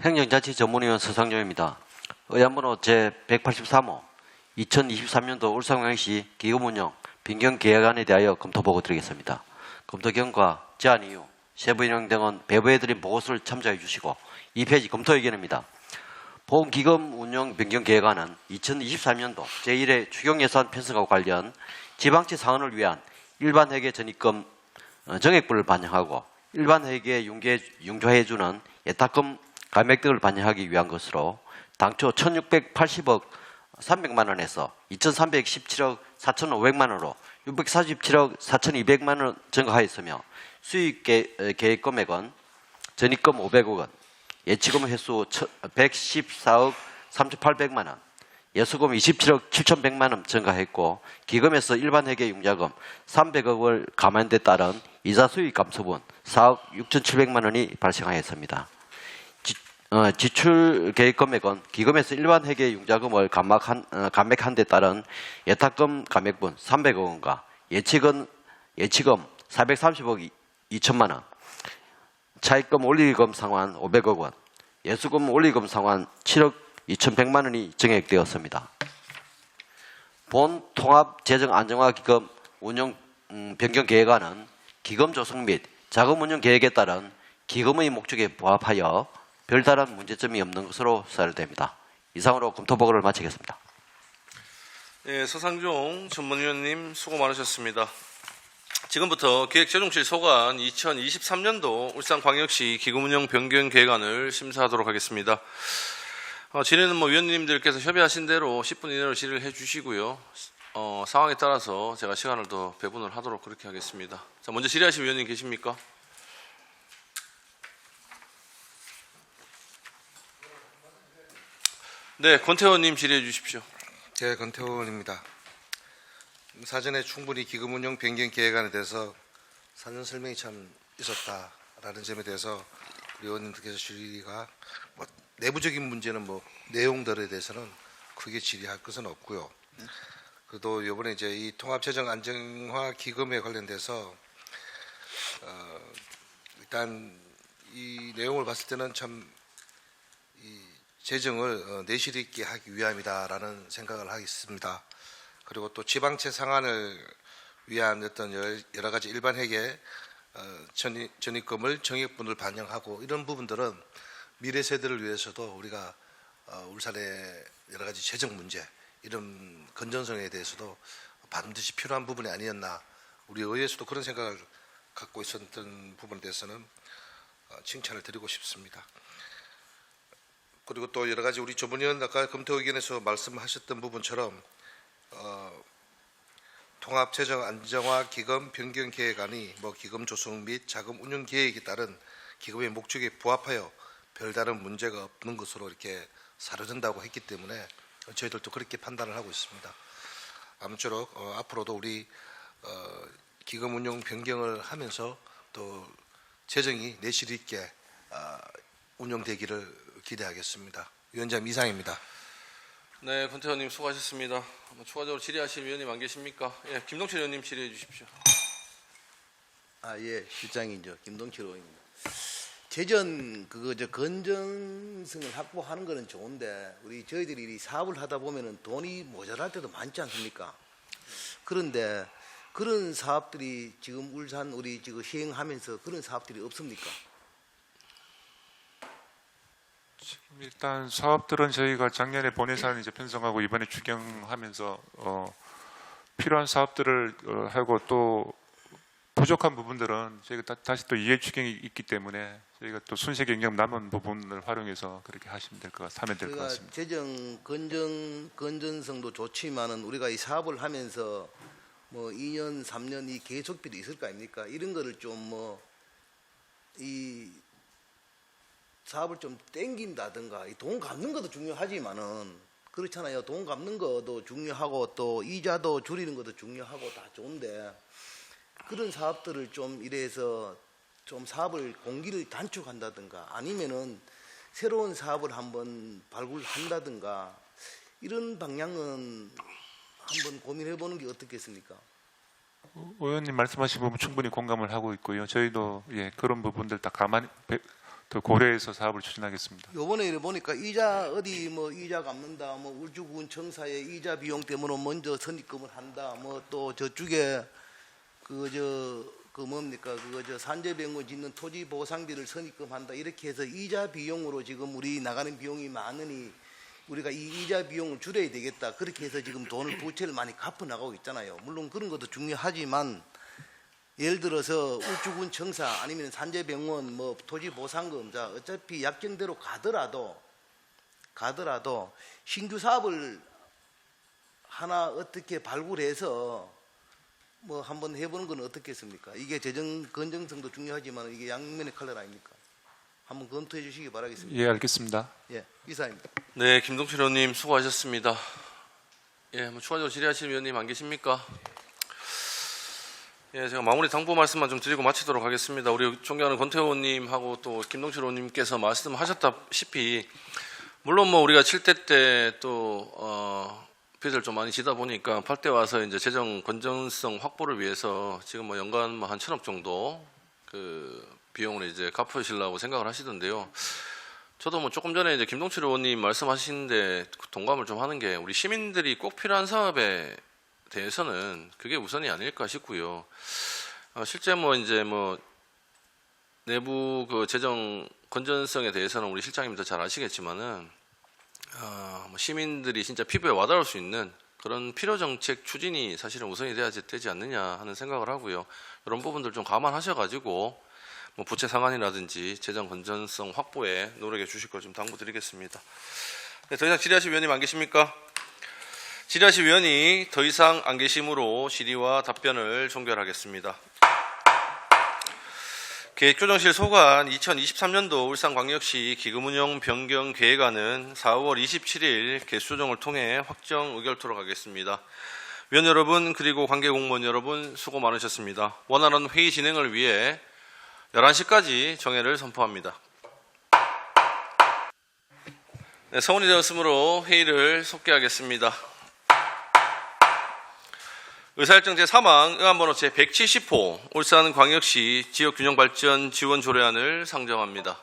행정자치 전문위원 서상조입니다. 의안번호 제183호 2023년도 울산광역시 기금운영 변경 계획안에 대하여 검토 보고 드리겠습니다. 검토 결과 제안 이유 세부인용 등은 배부해드린 보고서를 참조해 주시고 2페이지 검토 의견입니다. 보험기금 운영 변경 계획안은 2023년도 제1회 추경예산 편성과 관련 지방채 상환을 위한 일반 회계 전입금 정액분을 반영하고 일반 회계에 융조해주는 예탁금 감액 등을 반영하기 위한 것으로 당초 1,680억 300만 원에서 2,317억 4,500만 원으로 647억 4,200만 원 증가하였으며 수익 계획 금액은 전입금 500억 원, 예치금 횟수 114억 3,800만 원, 예수금 27억 7,100만 원 증가했고 기금에서 일반 회계 융자금 300억을 감안한 데 따른 이자 수익 감소분 4억 6,700만 원이 발생하였습니다. 지출 계획 금액은 기금에서 일반 회계 융자금을 감액한 데 따른 예탁금 감액분 300억 원과 예치금 430억 2천만 원, 차입금 원리금 상환 500억 원, 예수금 원리금 상환 7억 2,100만 원이 증액되었습니다. 본 통합재정안정화기금 운영 변경 계획안은 기금 조성 및 자금 운영 계획에 따른 기금의 목적에 부합하여 별다른 문제점이 없는 것으로 사료됩니다. 이상으로 검토 보고를 마치겠습니다. 네, 서상종 전문위원님 수고 많으셨습니다. 지금부터 기획재정실 소관 2023년도 울산광역시 기금운영 변경 계획안을 심사하도록 하겠습니다. 질의는 위원님들께서 협의하신 대로 10분 이내로 질의를 해주시고요. 상황에 따라서 제가 시간을 더 배분을 하도록 그렇게 하겠습니다. 자, 먼저 질의하실 위원님 계십니까? 네, 권태원님 질의해 주십시오. 네, 권태원입니다. 사전에 충분히 기금운용 변경 계획안에 대해서 사전 설명이 참 있었다라는 점에 대해서 우리 의원님들께서 질의가 내부적인 문제는 내용들에 대해서는 크게 질의할 것은 없고요. 그래도 이번에 이제 이 통합재정 안정화 기금에 관련돼서 일단 이 내용을 봤을 때는 참 이 재정을 내실 있게 하기 위함이다라는 생각을 하겠습니다. 그리고 또 지방채 상환을 위한 어떤 여러 가지 일반 회계 전입금을 정액분을 반영하고 이런 부분들은 미래 세대를 위해서도 우리가 울산의 여러 가지 재정 문제 이런 건전성에 대해서도 반드시 필요한 부분이 아니었나 우리 의회에서도 그런 생각을 갖고 있었던 부분에 대해서는 칭찬을 드리고 싶습니다. 그리고 또 여러 가지 우리 조문위원 아까 검토 의견에서 말씀하셨던 부분처럼 통합재정 안정화 기금 변경 계획안이 기금 조성 및 자금 운용 계획에 따른 기금의 목적에 부합하여 별다른 문제가 없는 것으로 이렇게 사료된다고 했기 때문에 저희들도 그렇게 판단을 하고 있습니다. 아무쪼록 앞으로도 우리 기금 운용 변경을 하면서 또 재정이 내실 있게 운영되기를 기대하겠습니다. 위원장 이상입니다. 네, 권태원님 수고하셨습니다. 추가적으로 질의하실 위원님 안 계십니까? 예, 김동철 의원님 질의해 주십시오. 예, 실장이죠. 김동철 의원입니다. 재정 건전성을 확보하는 거는 좋은데 저희들이 이 사업을 하다 보면은 돈이 모자랄 때도 많지 않습니까? 그런데 그런 사업들이 지금 울산 우리 지금 시행하면서 그런 사업들이 없습니까? 일단 사업들은 저희가 작년에 본 예산을 이제 편성하고 이번에 추경하면서 필요한 사업들을 하고 또 부족한 부분들은 저희가 다시 또 이해 추경이 있기 때문에 저희가 또 순세 경력 남은 부분을 활용해서 그렇게 하면 될 것 같습니다. 재정 건전성도 좋지만은 우리가 이 사업을 하면서 뭐 2년, 3년 이 계속비도 있을 거 아닙니까? 이런 거를 좀 이 사업을 좀 땡긴다든가 이 돈 갚는 것도 중요하지만은 그렇잖아요. 돈 갚는 것도 중요하고 또 이자도 줄이는 것도 중요하고 다 좋은데 그런 사업들을 좀 이래서 좀 사업을 공기를 단축한다든가 아니면은 새로운 사업을 한번 발굴한다든가 이런 방향은 한번 고민해 보는 게 어떻겠습니까? 의원님 말씀하신 부분 충분히 공감을 하고 있고요. 저희도 그런 부분들 다 가만히 더 고려해서 사업을 추진하겠습니다. 요번에 이래 보니까 이자 어디 뭐 이자 갚는다 뭐 울주군청사에 이자 비용 때문에 먼저 선입금을 한다 뭐 또 저쪽에 산재병원 짓는 토지 보상비를 선입금한다 이렇게 해서 이자 비용으로 지금 우리 나가는 비용이 많으니 우리가 이 이자 비용을 줄여야 되겠다 그렇게 해서 지금 돈을 부채를 많이 갚아 나가고 있잖아요. 물론 그런 것도 중요하지만 예를 들어서 울주군 청사 아니면 산재병원 뭐 토지 보상금 자 어차피 약정대로 가더라도 신규 사업을 하나 어떻게 발굴해서 뭐 한번 해보는 건 어떻겠습니까? 이게 재정 건전성도 중요하지만 이게 양면의 칼날 아닙니까? 한번 검토해 주시기 바라겠습니다. 예, 알겠습니다. 예, 이사입니다. 네, 김동철 의원님 수고하셨습니다. 예, 뭐 추가적으로 질의하실 의원님 안 계십니까? 예, 제가 마무리 당부 말씀만 좀 드리고 마치도록 하겠습니다. 우리 존경하는 권태호 의원님하고 또 김동철 의원님께서 말씀하셨다시피 물론 뭐 우리가 7대 때 또 빚을 좀 많이 지다 보니까 8대 와서 이제 재정 건전성 확보를 위해서 지금 뭐 연간 뭐 한 1,000억 정도 그 비용을 이제 갚으시려고 생각을 하시던데요. 저도 뭐 조금 전에 이제 김동철 의원님 말씀하시는데 동감을 좀 하는 게 우리 시민들이 꼭 필요한 사업에 대해서는 그게 우선이 아닐까 싶고요. 실제 뭐 이제 뭐 내부 그 재정 건전성에 대해서는 우리 실장님도 잘 아시겠지만은 뭐 시민들이 진짜 피부에 와닿을 수 있는 그런 필요 정책 추진이 사실은 우선이 되지 않느냐 하는 생각을 하고요. 이런 부분들 좀 감안하셔가지고 뭐 부채 상환이라든지 재정 건전성 확보에 노력해 주실 걸 좀 당부드리겠습니다. 네, 더 이상 질의하실 위원님 안 계십니까? 질의하실 위원이 더 이상 안 계시므로 질의와 답변을 종결하겠습니다. 계획조정실 소관 2023년도 울산광역시 기금운용 변경 계획안은 4월 27일 개수조정을 통해 확정 의결토록 하겠습니다. 위원 여러분 그리고 관계공무원 여러분 수고 많으셨습니다. 원활한 회의 진행을 위해 11시까지 정회를 선포합니다. 네, 성원이 되었으므로 회의를 속개하겠습니다. 의사일정 제3항 의안번호 제170호 울산광역시 지역균형발전 지원 조례안을 상정합니다.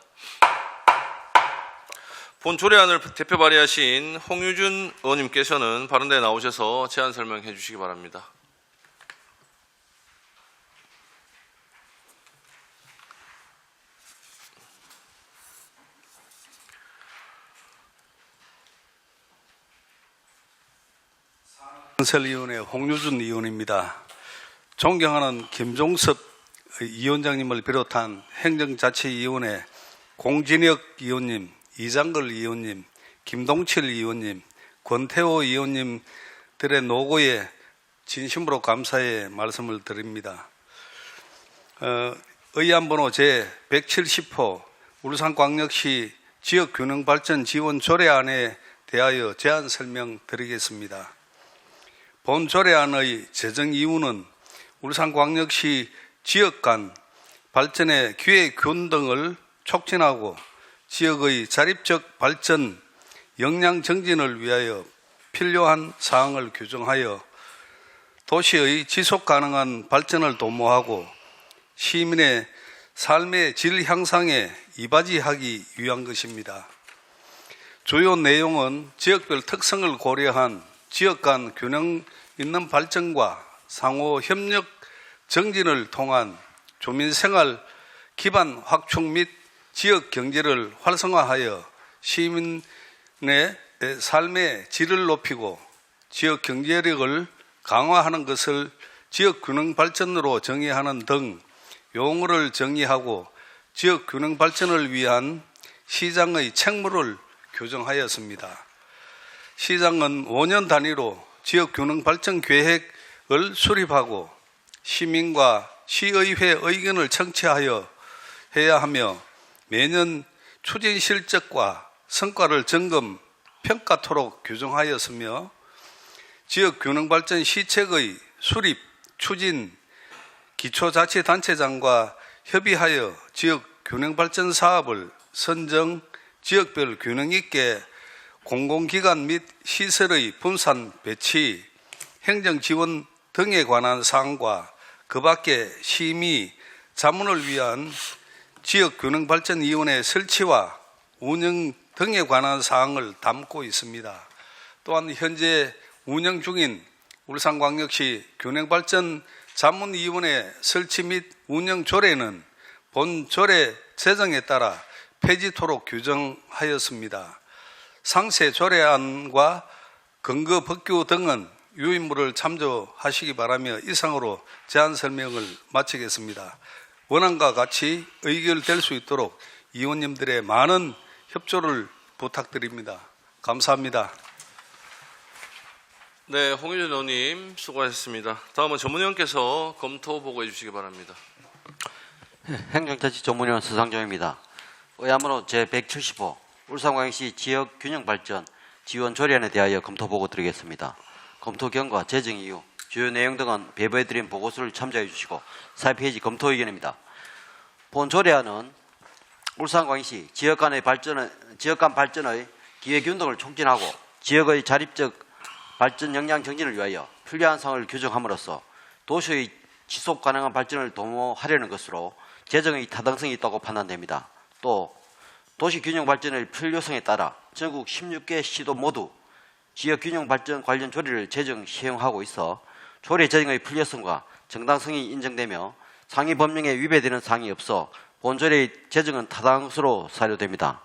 본 조례안을 대표 발의하신 홍유준 의원님께서는 발언대에 나오셔서 제안 설명해 주시기 바랍니다. 건설위원회 홍유준 의원입니다. 존경하는 김종섭 위원장님을 비롯한 행정자치위원회 공진혁 위원님, 이장걸 위원님, 김동철 위원님, 권태호 위원님들의 노고에 진심으로 감사의 말씀을 드립니다. 의안번호 제170호 울산광역시 지역균형발전 지원 조례안에 대하여 제안 설명드리겠습니다. 본 조례안의 제정 이유는 울산광역시 지역 간 발전의 기회 균등을 촉진하고 지역의 자립적 발전, 역량 정진을 위하여 필요한 사항을 규정하여 도시의 지속 가능한 발전을 도모하고 시민의 삶의 질 향상에 이바지하기 위한 것입니다. 주요 내용은 지역별 특성을 고려한 지역 간 균형 있는 발전과 상호 협력 정진을 통한 주민생활 기반 확충 및 지역 경제를 활성화하여 시민의 삶의 질을 높이고 지역 경제력을 강화하는 것을 지역 균형 발전으로 정의하는 등 용어를 정의하고 지역 균형 발전을 위한 시장의 책무를 규정하였습니다. 시장은 5년 단위로 지역 균형 발전 계획을 수립하고 시민과 시의회 의견을 청취하여 해야 하며 매년 추진 실적과 성과를 점검, 평가토록 규정하였으며 지역 균형 발전 시책의 수립, 추진, 기초자치단체장과 협의하여 지역 균형 발전 사업을 선정, 지역별 균형 있게 공공기관 및 시설의 분산 배치, 행정 지원 등에 관한 사항과 그 밖에 심의, 자문을 위한 지역균형발전위원회 설치와 운영 등에 관한 사항을 담고 있습니다. 또한 현재 운영 중인 울산광역시 균형발전 자문위원회 설치 및 운영 조례는 본 조례 제정에 따라 폐지토록 규정하였습니다. 상세 조례안과 근거 법규 등은 유인물을 참조하시기 바라며 이상으로 제안 설명을 마치겠습니다. 원안과 같이 의결될 수 있도록 의원님들의 많은 협조를 부탁드립니다. 감사합니다. 네, 홍일준 의원님 수고하셨습니다. 다음은 전문위원께서 검토 보고해 주시기 바랍니다. 행정자치 전문위원 서상정입니다. 의안문호 제170호 울산광역시 지역균형발전 지원 조례안에 대하여 검토 보고 드리겠습니다. 검토 결과, 재정 이유, 주요 내용 등은 배부해드린 보고서를 참조해 주시고 4페이지 검토 의견입니다. 본 조례안은 울산광역시 지역 간 발전의 기회균등을 촉진하고 지역의 자립적 발전 역량 정진을 위하여 필요한 사항을 규정함으로써 도시의 지속 가능한 발전을 도모하려는 것으로 재정의 타당성이 있다고 판단됩니다. 또 도시균형 발전의 필요성에 따라 전국 16개 시도 모두 지역균형 발전 관련 조례를 제정 시행하고 있어 조례 제정의 필요성과 정당성이 인정되며 상위 법령에 위배되는 사항이 없어 본 조례의 제정은 타당수로 사료됩니다.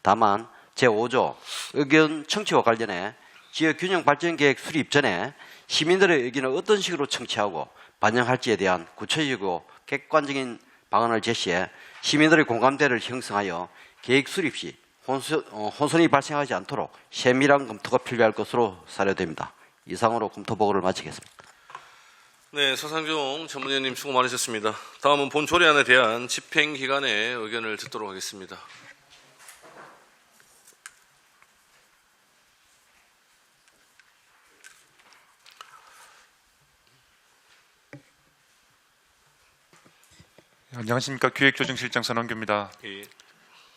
다만 제5조 의견 청취와 관련해 지역균형 발전 계획 수립 전에 시민들의 의견을 어떤 식으로 청취하고 반영할지에 대한 구체적이고 객관적인 방안을 제시해 시민들의 공감대를 형성하여 계획 수립 시 혼선이 발생하지 않도록 세밀한 검토가 필요할 것으로 사료됩니다. 이상으로 검토 보고를 마치겠습니다. 네, 서상종 전문위원님 수고 많으셨습니다. 다음은 본 조례안에 대한 집행기관의 의견을 듣도록 하겠습니다. 안녕하십니까. 기획조정실장 선원규입니다. 예.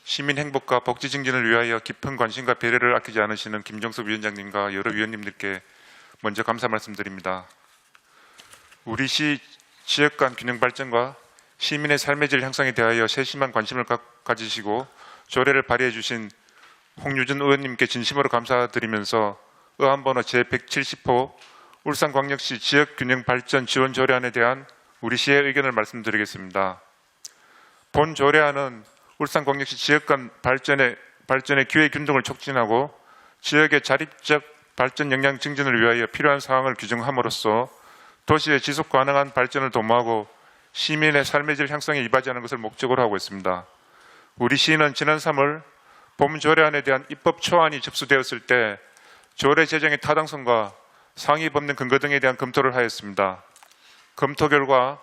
시민 행복과 복지 증진을 위하여 깊은 관심과 배려를 아끼지 않으시는 김정숙 위원장님과 여러 위원님들께 먼저 감사 말씀드립니다. 우리 시 지역 간 균형 발전과 시민의 삶의 질 향상에 대하여 세심한 관심을 가지시고 조례를 발의해 주신 홍유준 의원님께 진심으로 감사드리면서 의안번호 제170호 울산광역시 지역균형 발전 지원 조례안에 대한 우리 시의 의견을 말씀드리겠습니다. 본 조례안은 울산광역시 지역 간 발전의 기회 균등을 촉진하고 지역의 자립적 발전 역량 증진을 위하여 필요한 사항을 규정함으로써 도시의 지속 가능한 발전을 도모하고 시민의 삶의 질 향상에 이바지하는 것을 목적으로 하고 있습니다. 우리 시는 지난 3월 본 조례안에 대한 입법 초안이 접수되었을 때 조례 제정의 타당성과 상위 법령 근거 등에 대한 검토를 하였습니다. 검토 결과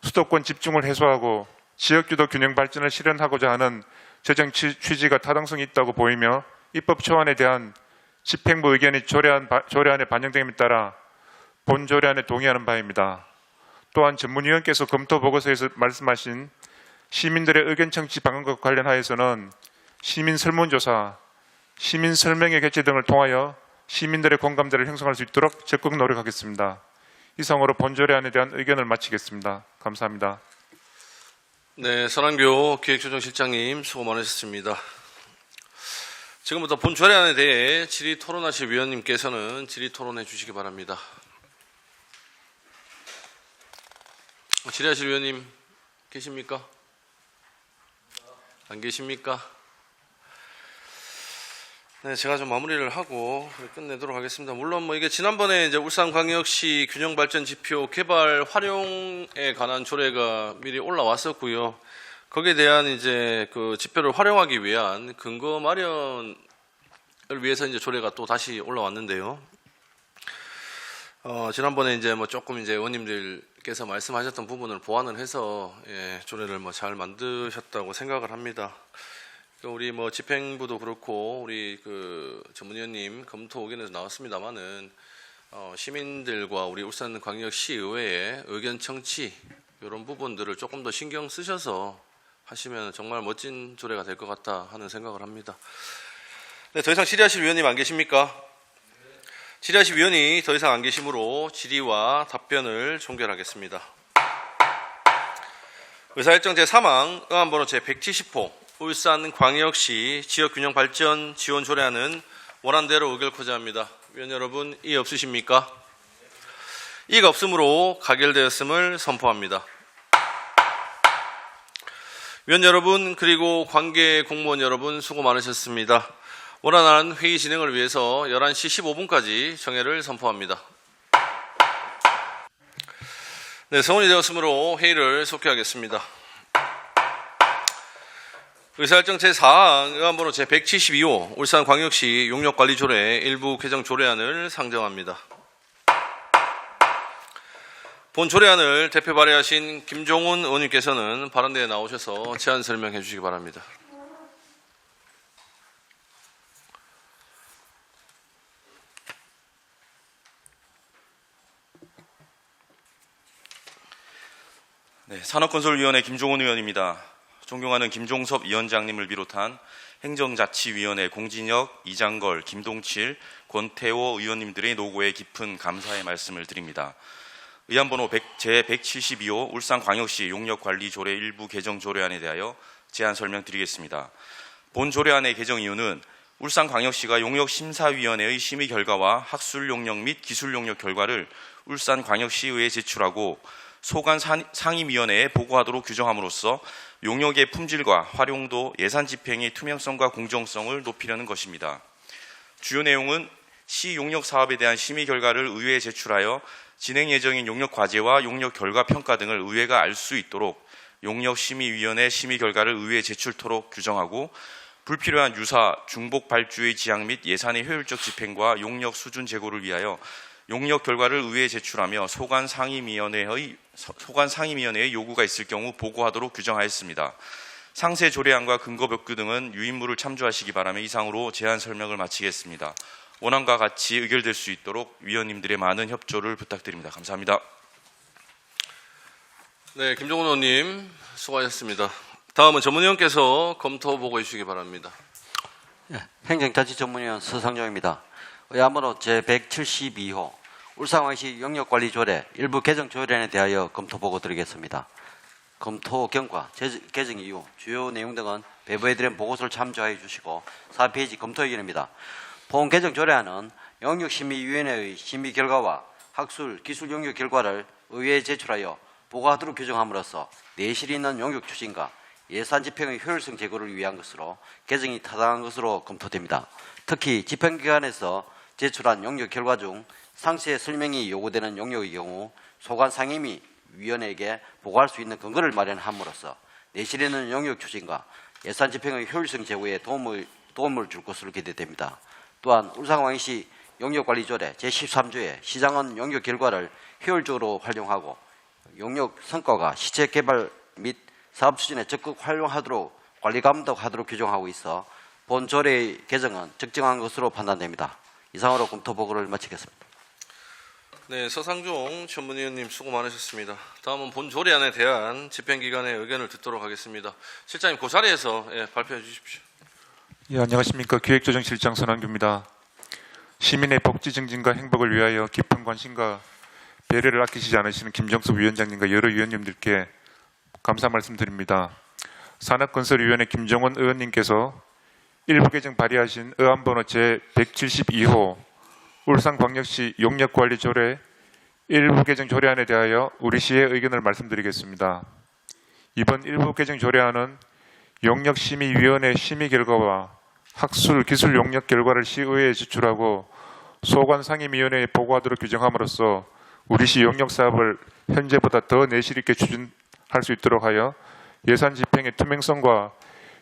수도권 집중을 해소하고 지역주도 균형 발전을 실현하고자 하는 제정 취지가 타당성이 있다고 보이며 입법 초안에 대한 집행부 의견이 조례안에 반영됨에 따라 본 조례안에 동의하는 바입니다. 또한 전문위원께서 검토 보고서에서 말씀하신 시민들의 의견 청취 방안과 관련하여서는 시민 설문조사, 시민 설명회 개최 등을 통하여 시민들의 공감대를 형성할 수 있도록 적극 노력하겠습니다. 이상으로 본 조례안에 대한 의견을 마치겠습니다. 감사합니다. 네, 서랑교 기획조정실장님 수고 많으셨습니다. 지금부터 본 조례안에 대해 질의 토론하실 위원님께서는 질의 토론해 주시기 바랍니다. 질의하실 위원님 계십니까? 안 계십니까? 네, 제가 좀 마무리를 하고 끝내도록 하겠습니다. 물론 뭐 이게 지난번에 이제 울산광역시 균형발전지표 개발 활용에 관한 조례가 미리 올라왔었고요. 거기에 대한 이제 그 지표를 활용하기 위한 근거 마련을 위해서 이제 조례가 또 다시 올라왔는데요. 지난번에 이제 뭐 조금 이제 의원님들께서 말씀하셨던 부분을 보완을 해서 조례를 뭐 잘 만드셨다고 생각을 합니다. 우리 뭐 집행부도 그렇고 우리 그 전문위원님 검토 의견에서 나왔습니다만은 시민들과 우리 울산광역시 의회의 의견 청취 이런 부분들을 조금 더 신경 쓰셔서 하시면 정말 멋진 조례가 될 것 같다 하는 생각을 합니다. 네, 더 이상 질의하실 위원님 안 계십니까? 질의하실 위원이 더 이상 안 계시므로 질의와 답변을 종결하겠습니다. 의사일정 제3항 의안번호 제170호 울산광역시 지역균형발전 지원 조례안은 원안대로 의결코자 합니다. 위원 여러분, 이의 없으십니까? 이의가 없으므로 가결되었음을 선포합니다. 위원 여러분 그리고 관계 공무원 여러분 수고 많으셨습니다. 원활한 회의 진행을 위해서 11시 15분까지 정회를 선포합니다. 네, 성원이 되었으므로 회의를 속회하겠습니다. 의사일정 제4항 의안번호 제172호 울산광역시 용역관리조례 일부 개정 조례안을 상정합니다. 본 조례안을 대표 발의하신 김종훈 의원님께서는 발언대에 나오셔서 제안 설명해 주시기 바랍니다. 네, 산업건설위원회 김종훈 의원입니다. 존경하는 김종섭 위원장님을 비롯한 행정자치위원회 공진혁, 이장걸, 김동칠, 권태호 의원님들의 노고에 깊은 감사의 말씀을 드립니다. 의안번호 제172호 울산광역시 용역관리조례 일부 개정 조례안에 대하여 제안 설명드리겠습니다. 본 조례안의 개정 이유는 울산광역시가 용역심사위원회의 심의 결과와 학술용역 및 기술용역 결과를 울산광역시의회에 제출하고 소관 상임위원회에 보고하도록 규정함으로써 용역의 품질과 활용도, 예산 집행의 투명성과 공정성을 높이려는 것입니다. 주요 내용은 시 용역 사업에 대한 심의 결과를 의회에 제출하여 진행 예정인 용역 과제와 용역 결과 평가 등을 의회가 알 수 있도록 용역심의위원회 심의 결과를 의회에 제출토록 규정하고, 불필요한 유사, 중복 발주의 지향 및 예산의 효율적 집행과 용역 수준 제고를 위하여 용역 결과를 의회에 제출하며 소관 상임위원회의 요구가 있을 경우 보고하도록 규정하였습니다. 상세 조례안과 근거 법규 등은 유인물을 참조하시기 바라며 이상으로 제안 설명을 마치겠습니다. 원안과 같이 의결될 수 있도록 위원님들의 많은 협조를 부탁드립니다. 감사합니다. 네, 김종훈 의원님 수고하셨습니다. 다음은 전문위원께서 검토 보고해 주시기 바랍니다. 행정자치전문위원 서상정입니다. 의안번호 제172호 울산광역시 용역관리조례 일부 개정 조례안에 대하여 검토 보고 드리겠습니다. 검토 경과, 개정 이유, 주요 내용 등은 배부해드린 보고서를 참조해 주시고 4페이지 검토 의견입니다. 본 개정 조례안은 용역심의위원회의 심의 결과와 학술, 기술 용역 결과를 의회에 제출하여 보고하도록 규정함으로써 내실 있는 용역 추진과 예산 집행의 효율성 제고를 위한 것으로 개정이 타당한 것으로 검토됩니다. 특히 집행기관에서 제출한 용역 결과 중 상세 설명이 요구되는 용역의 경우 소관 상임위 위원회에게 보고할 수 있는 근거를 마련함으로써 내실 있는 용역 추진과 예산 집행의 효율성 제고에 도움을 줄 것으로 기대됩니다. 또한 울산광역시 용역관리조례 제13조에 시장은 용역 결과를 효율적으로 활용하고 용역 성과가 시책 개발 및 사업 추진에 적극 활용하도록 관리 감독하도록 규정하고 있어 본 조례의 개정은 적정한 것으로 판단됩니다. 이상으로 검토 보고를 마치겠습니다. 네, 서상종 전문위원님 수고 많으셨습니다. 다음은 본 조례안에 대한 집행기관의 의견을 듣도록 하겠습니다. 실장님 그 자리에서 발표해 주십시오. 예, 안녕하십니까. 기획조정실장 선한규입니다. 시민의 복지 증진과 행복을 위하여 깊은 관심과 배려를 아끼시지 않으시는 김정숙 위원장님과 여러 위원님들께 감사 말씀드립니다. 산업건설위원회 김정원 의원님께서 일부 개정 발의하신 의안번호 제172호 울산광역시 용역관리조례 일부 개정 조례안에 대하여 우리 시의 의견을 말씀드리겠습니다. 이번 일부 개정 조례안은 용역심의위원회 심의 결과와 학술 기술 용역 결과를 시의회에 제출하고 소관상임위원회에 보고하도록 규정함으로써 우리 시 용역 사업을 현재보다 더 내실 있게 추진할 수 있도록 하여 예산 집행의 투명성과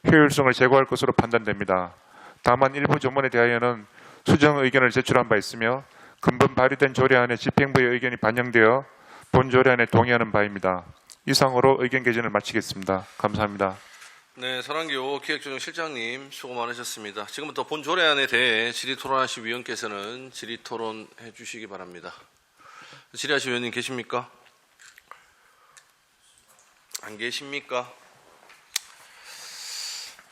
효율성을 제고할 것으로 판단됩니다. 다만 일부 조문에 대하여는 수정 의견을 제출한 바 있으며 근본 발의된 조례안에 집행부의 의견이 반영되어 본 조례안에 동의하는 바입니다. 이상으로 의견 개진을 마치겠습니다. 감사합니다. 네, 설한교 기획조정실장님 수고 많으셨습니다. 지금부터 본 조례안에 대해 질의토론하실 위원께서는 질의토론해 주시기 바랍니다. 질의하실 위원님 계십니까? 안 계십니까?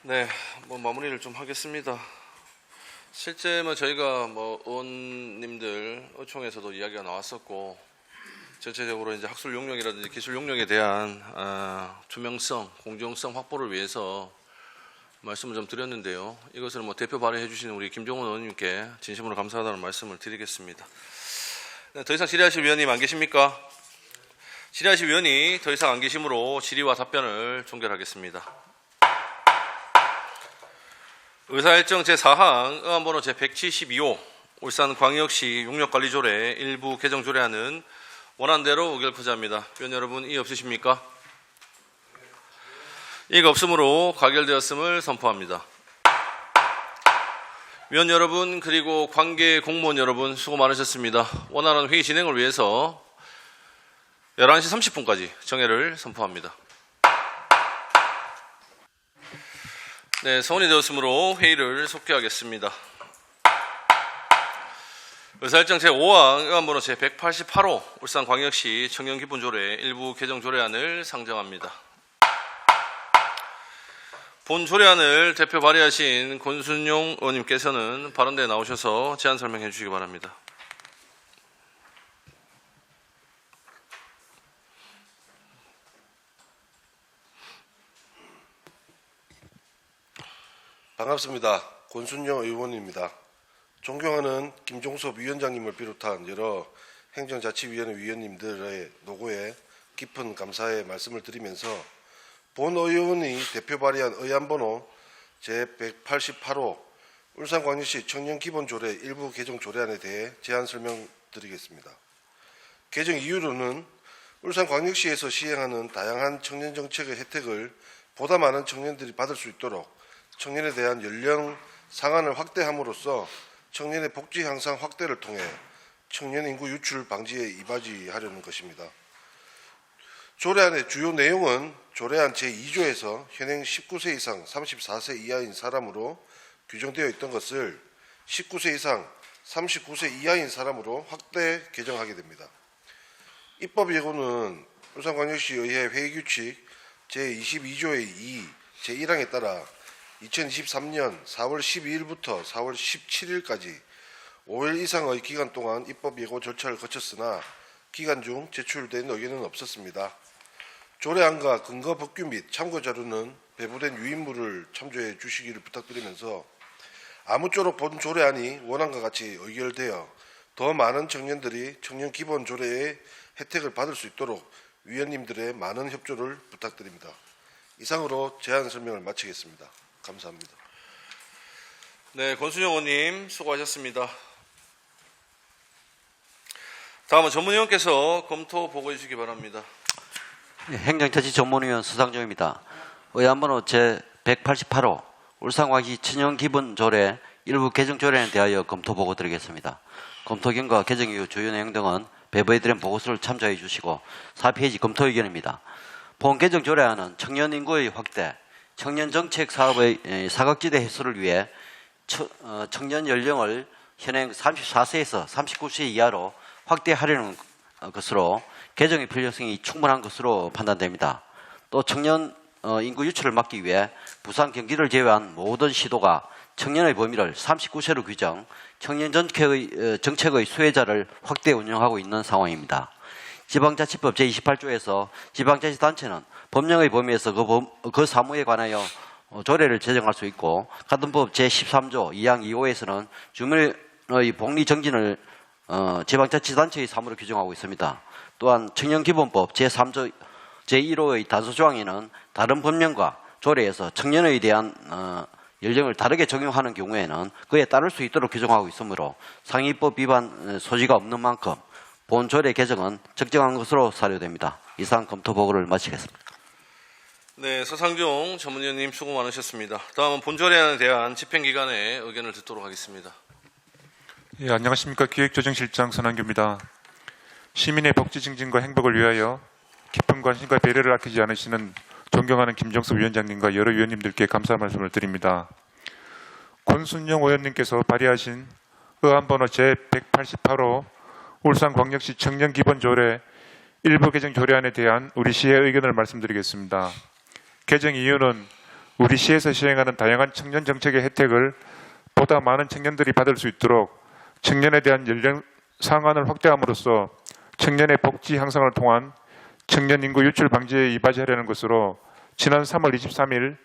네, 마무리를 좀 하겠습니다. 실제 저희가 의원님들 의총에서도 이야기가 나왔었고 전체적으로 이제 학술 용역이라든지 기술 용역에 대한 투명성, 공정성 확보를 위해서 말씀을 좀 드렸는데요. 이것을 대표 발의해 주신 우리 김종원 의원님께 진심으로 감사하다는 말씀을 드리겠습니다. 네, 더 이상 질의하실 위원님 안 계십니까? 질의하실 위원이 더 이상 안 계시므로 질의와 답변을 종결하겠습니다. 의사일정 제4항 의안번호 제172호 울산광역시 용역관리조례 일부 개정조례안은 원안대로 의결코자합니다. 위원 여러분 이의 없으십니까? 이의가 없으므로 가결되었음을 선포합니다. 위원 여러분 그리고 관계 공무원 여러분 수고 많으셨습니다. 원활한 회의 진행을 위해서 11시 30분까지 정회를 선포합니다. 네, 성원이 되었으므로 회의를 속개하겠습니다. 의사일정 제5항 의안번호 제188호 울산광역시 청년기본조례 일부 개정조례안을 상정합니다. 본 조례안을 대표 발의하신 권순용 의원님께서는 발언대에 나오셔서 제안 설명해 주시기 바랍니다. 반갑습니다. 권순영 의원입니다. 존경하는 김종섭 위원장님을 비롯한 여러 행정자치위원회 위원님들의 노고에 깊은 감사의 말씀을 드리면서 본 의원이 대표 발의한 의안번호 제188호 울산광역시 청년기본조례 일부 개정 조례안에 대해 제안 설명드리겠습니다. 개정 이유로는 울산광역시에서 시행하는 다양한 청년정책의 혜택을 보다 많은 청년들이 받을 수 있도록 청년에 대한 연령 상한을 확대함으로써 청년의 복지 향상 확대를 통해 청년 인구 유출 방지에 이바지하려는 것입니다. 조례안의 주요 내용은 조례안 제2조에서 현행 19세 이상 34세 이하인 사람으로 규정되어 있던 것을 19세 이상 39세 이하인 사람으로 확대 개정하게 됩니다. 입법 예고는 울산광역시의회 회의규칙 제22조의 2, 제1항에 따라 2023년 4월 12일부터 4월 17일까지 5일 이상의 기간 동안 입법 예고 절차를 거쳤으나 기간 중 제출된 의견은 없었습니다. 조례안과 근거 법규 및 참고 자료는 배부된 유인물을 참조해 주시기를 부탁드리면서 아무쪼록 본 조례안이 원안과 같이 의결되어 더 많은 청년들이 청년 기본 조례의 혜택을 받을 수 있도록 위원님들의 많은 협조를 부탁드립니다. 이상으로 제안 설명을 마치겠습니다. 감사합니다. 네, 권순영 의원님 수고하셨습니다. 다음은 전문위원께서 검토 보고해 주시기 바랍니다. 행정자치 전문위원 수상정입니다. 의안번호 제188호 울산광역시 청년기본조례 일부 개정조례에 대하여 검토 보고 드리겠습니다. 검토 결과 개정 이후 주요 내용 등은 배부해드린 보고서를 참조해 주시고 4페이지 검토 의견입니다. 본 개정조례안은 청년 인구의 확대, 청년 정책 사업의 사각지대 해소를 위해 청년 연령을 현행 34세에서 39세 이하로 확대하려는 것으로 개정의 필요성이 충분한 것으로 판단됩니다. 또 청년 인구 유출을 막기 위해 부산 경기를 제외한 모든 시도가 청년의 범위를 39세로 규정, 청년 정책의 수혜자를 확대 운영하고 있는 상황입니다. 지방자치법 제28조에서 지방자치단체는 법령의 범위에서 그 사무에 관하여 조례를 제정할 수 있고, 같은 법 제13조 2항 2호에서는 주민의 복리 정진을 지방자치단체의 사무로 규정하고 있습니다. 또한 청년기본법 제3조 제1호의 단서조항에는 다른 법령과 조례에서 청년에 대한 연령을 다르게 적용하는 경우에는 그에 따를 수 있도록 규정하고 있으므로 상위법 위반 소지가 없는 만큼 본 조례 개정은 적정한 것으로 사료됩니다. 이상 검토 보고를 마치겠습니다. 네, 서상종 전문위원님 수고 많으셨습니다. 다음은 본조례안에 대한 집행기관의 의견을 듣도록 하겠습니다. 예, 안녕하십니까. 기획조정실장 선한규입니다. 시민의 복지 증진과 행복을 위하여 깊은 관심과 배려를 아끼지 않으시는 존경하는 김종섭 위원장님과 여러 위원님들께 감사 말씀을 드립니다. 권순영 의원님께서 발의하신 의안번호 제188호 울산광역시 청년기본조례 일부 개정 조례안에 대한 우리 시의 의견을 말씀드리겠습니다. 개정 이유는 우리 시에서 시행하는 다양한 청년 정책의 혜택을 보다 많은 청년들이 받을 수 있도록 청년에 대한 연령 상한을 확대함으로써 청년의 복지 향상을 통한 청년 인구 유출 방지에 이바지하려는 것으로 지난 3월 23일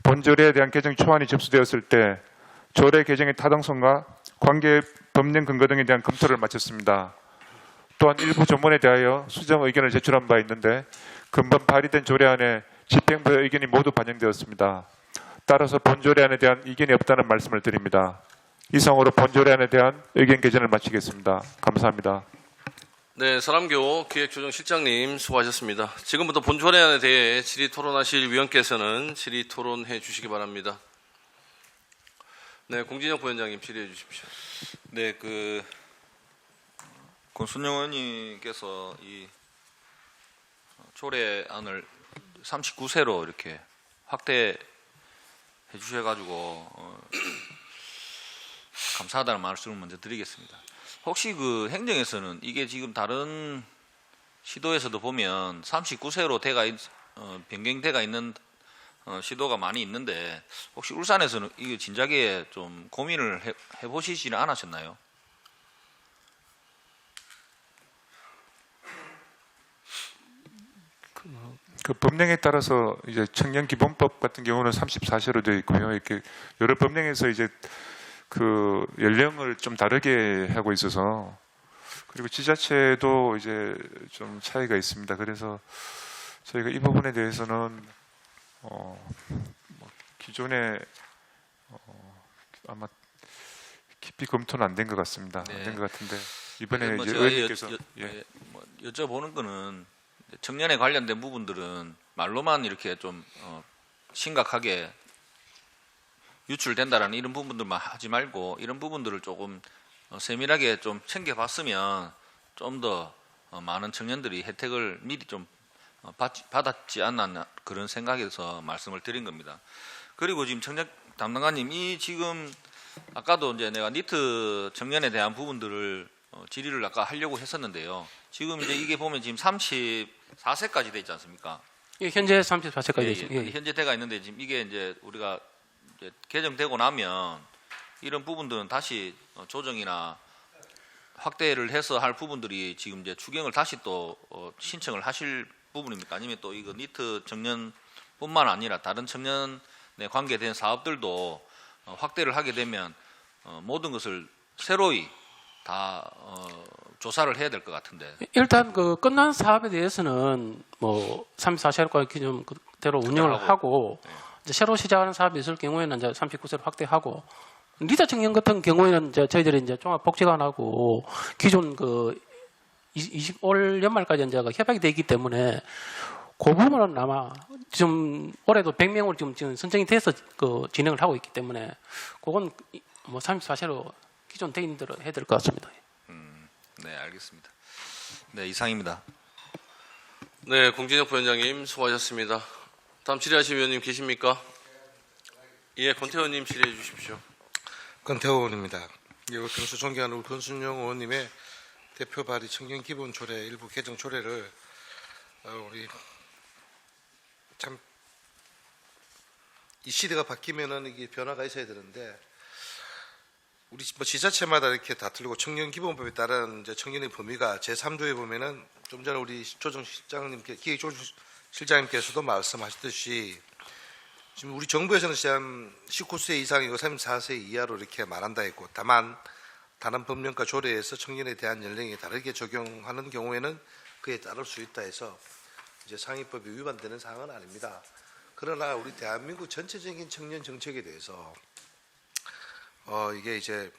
본조례에 대한 개정 초안이 접수되었을 때 조례 개정의 타당성과 관계 법령 근거 등에 대한 검토를 마쳤습니다. 또한 일부 조문에 대하여 수정 의견을 제출한 바 있는데 근본 발의된 조례안에 집행부의 의견이 모두 반영되었습니다. 따라서 본조례안에 대한 이견이 없다는 말씀을 드립니다. 이상으로 본조례안에 대한 의견 개진을 마치겠습니다. 감사합니다. 네, 서남교 기획조정실장님 수고하셨습니다. 지금부터 본조례안에 대해 질의토론하실 위원께서는 질의토론해 주시기 바랍니다. 네, 공진혁 부위원장님 질의해 주십시오. 네, 권순영 의원님께서 이 조례안을 39세로 이렇게 확대해 주셔가지고 감사하다는 말씀을 먼저 드리겠습니다. 혹시 그 행정에서는 이게 지금 다른 시도에서도 보면 39세로 변경대가 있는 시도가 많이 있는데 혹시 울산에서는 이거 진작에 좀 고민을 해보시지는 않으셨나요? 그 법령에 따라서 이제 청년기본법 같은 경우는 34세로 되어 있고요. 이렇게 여러 법령에서 이제 그 연령을 좀 다르게 하고 있어서 그리고 지자체도 이제 좀 차이가 있습니다. 그래서 저희가 이 부분에 대해서는 기존에 아마 깊이 검토는 안 된 것 같습니다. 네. 안 된 것 같은데 이번에 뭐 이제 제가 의원님께서 여쭤보는 거는 청년에 관련된 부분들은 말로만 이렇게 좀 심각하게 유출된다라는 이런 부분들만 하지 말고 이런 부분들을 조금 세밀하게 좀 챙겨봤으면 좀 더 많은 청년들이 혜택을 미리 좀 받았지 않나 그런 생각에서 말씀을 드린 겁니다. 그리고 지금 청년 담당관님 이 지금 아까도 이제 내가 니트 청년에 대한 부분들을 질의를 아까 하려고 했었는데요. 지금 이제 이게 보면 지금 34세까지 돼 있지 않습니까? 예, 현재 34세까지 예, 있습니다. 예. 현재 돼가 있는데 지금 이게 이제 우리가 이제 개정되고 나면 이런 부분들은 다시 조정이나 확대를 해서 할 부분들이 지금 이제 추경을 다시 또 신청을 하실 부분입니까? 아니면 또 이거 니트 청년뿐만 아니라 다른 청년에 관계된 사업들도 확대를 하게 되면 모든 것을 새로이 다 조사를 해야 될 것 같은데. 일단 그 끝난 사업에 대해서는 뭐 34세까지 기준 그대로 운영을 하고 이제 새로 시작하는 사업이 있을 경우에는 이제 39세로 확대하고 리더 청년 같은 경우에는 이제 저희들이 이제 종합복지관하고 기존 그 올 연말까지 이제 협약이 되어 있기 때문에 그 부분은 아마 좀 올해도 100명으로 지금 선정이 돼서 그 진행을 하고 있기 때문에 그건 뭐 34세로 기존 돼 있는 대로 해야 될 것 같습니다. 네, 알겠습니다. 네, 이상입니다. 네, 공진혁 부위원장님 수고하셨습니다. 다음 질의하실 위원님 계십니까? 예, 권태호 의원님 질의해 주십시오. 권태호 의원입니다. 평소 존경하는 우리 권순영 의원님의 대표 발의 청년 기본 조례 일부 개정 조례를 우리 참 이 시대가 바뀌면은 이게 변화가 있어야 되는데 우리 뭐 지자체마다 이렇게 다투고 청년 기본법에 따른 이제 청년의 범위가 제3조에 보면은 좀 전에 우리 조정실장님께 기획조정 실장님께서도 말씀하셨듯이 지금 우리 정부에서는 지금 19세 이상이고 34세 이하로 이렇게 말한다 했고, 다만 다른 법령과 조례에서 청년에 대한 연령이 다르게 적용하는 경우에는 그에 따를 수 있다 해서 이제 상위법이 위반되는 사항은 아닙니다. 그러나 우리 대한민국 전체적인 청년 정책에 대해서 이게 이제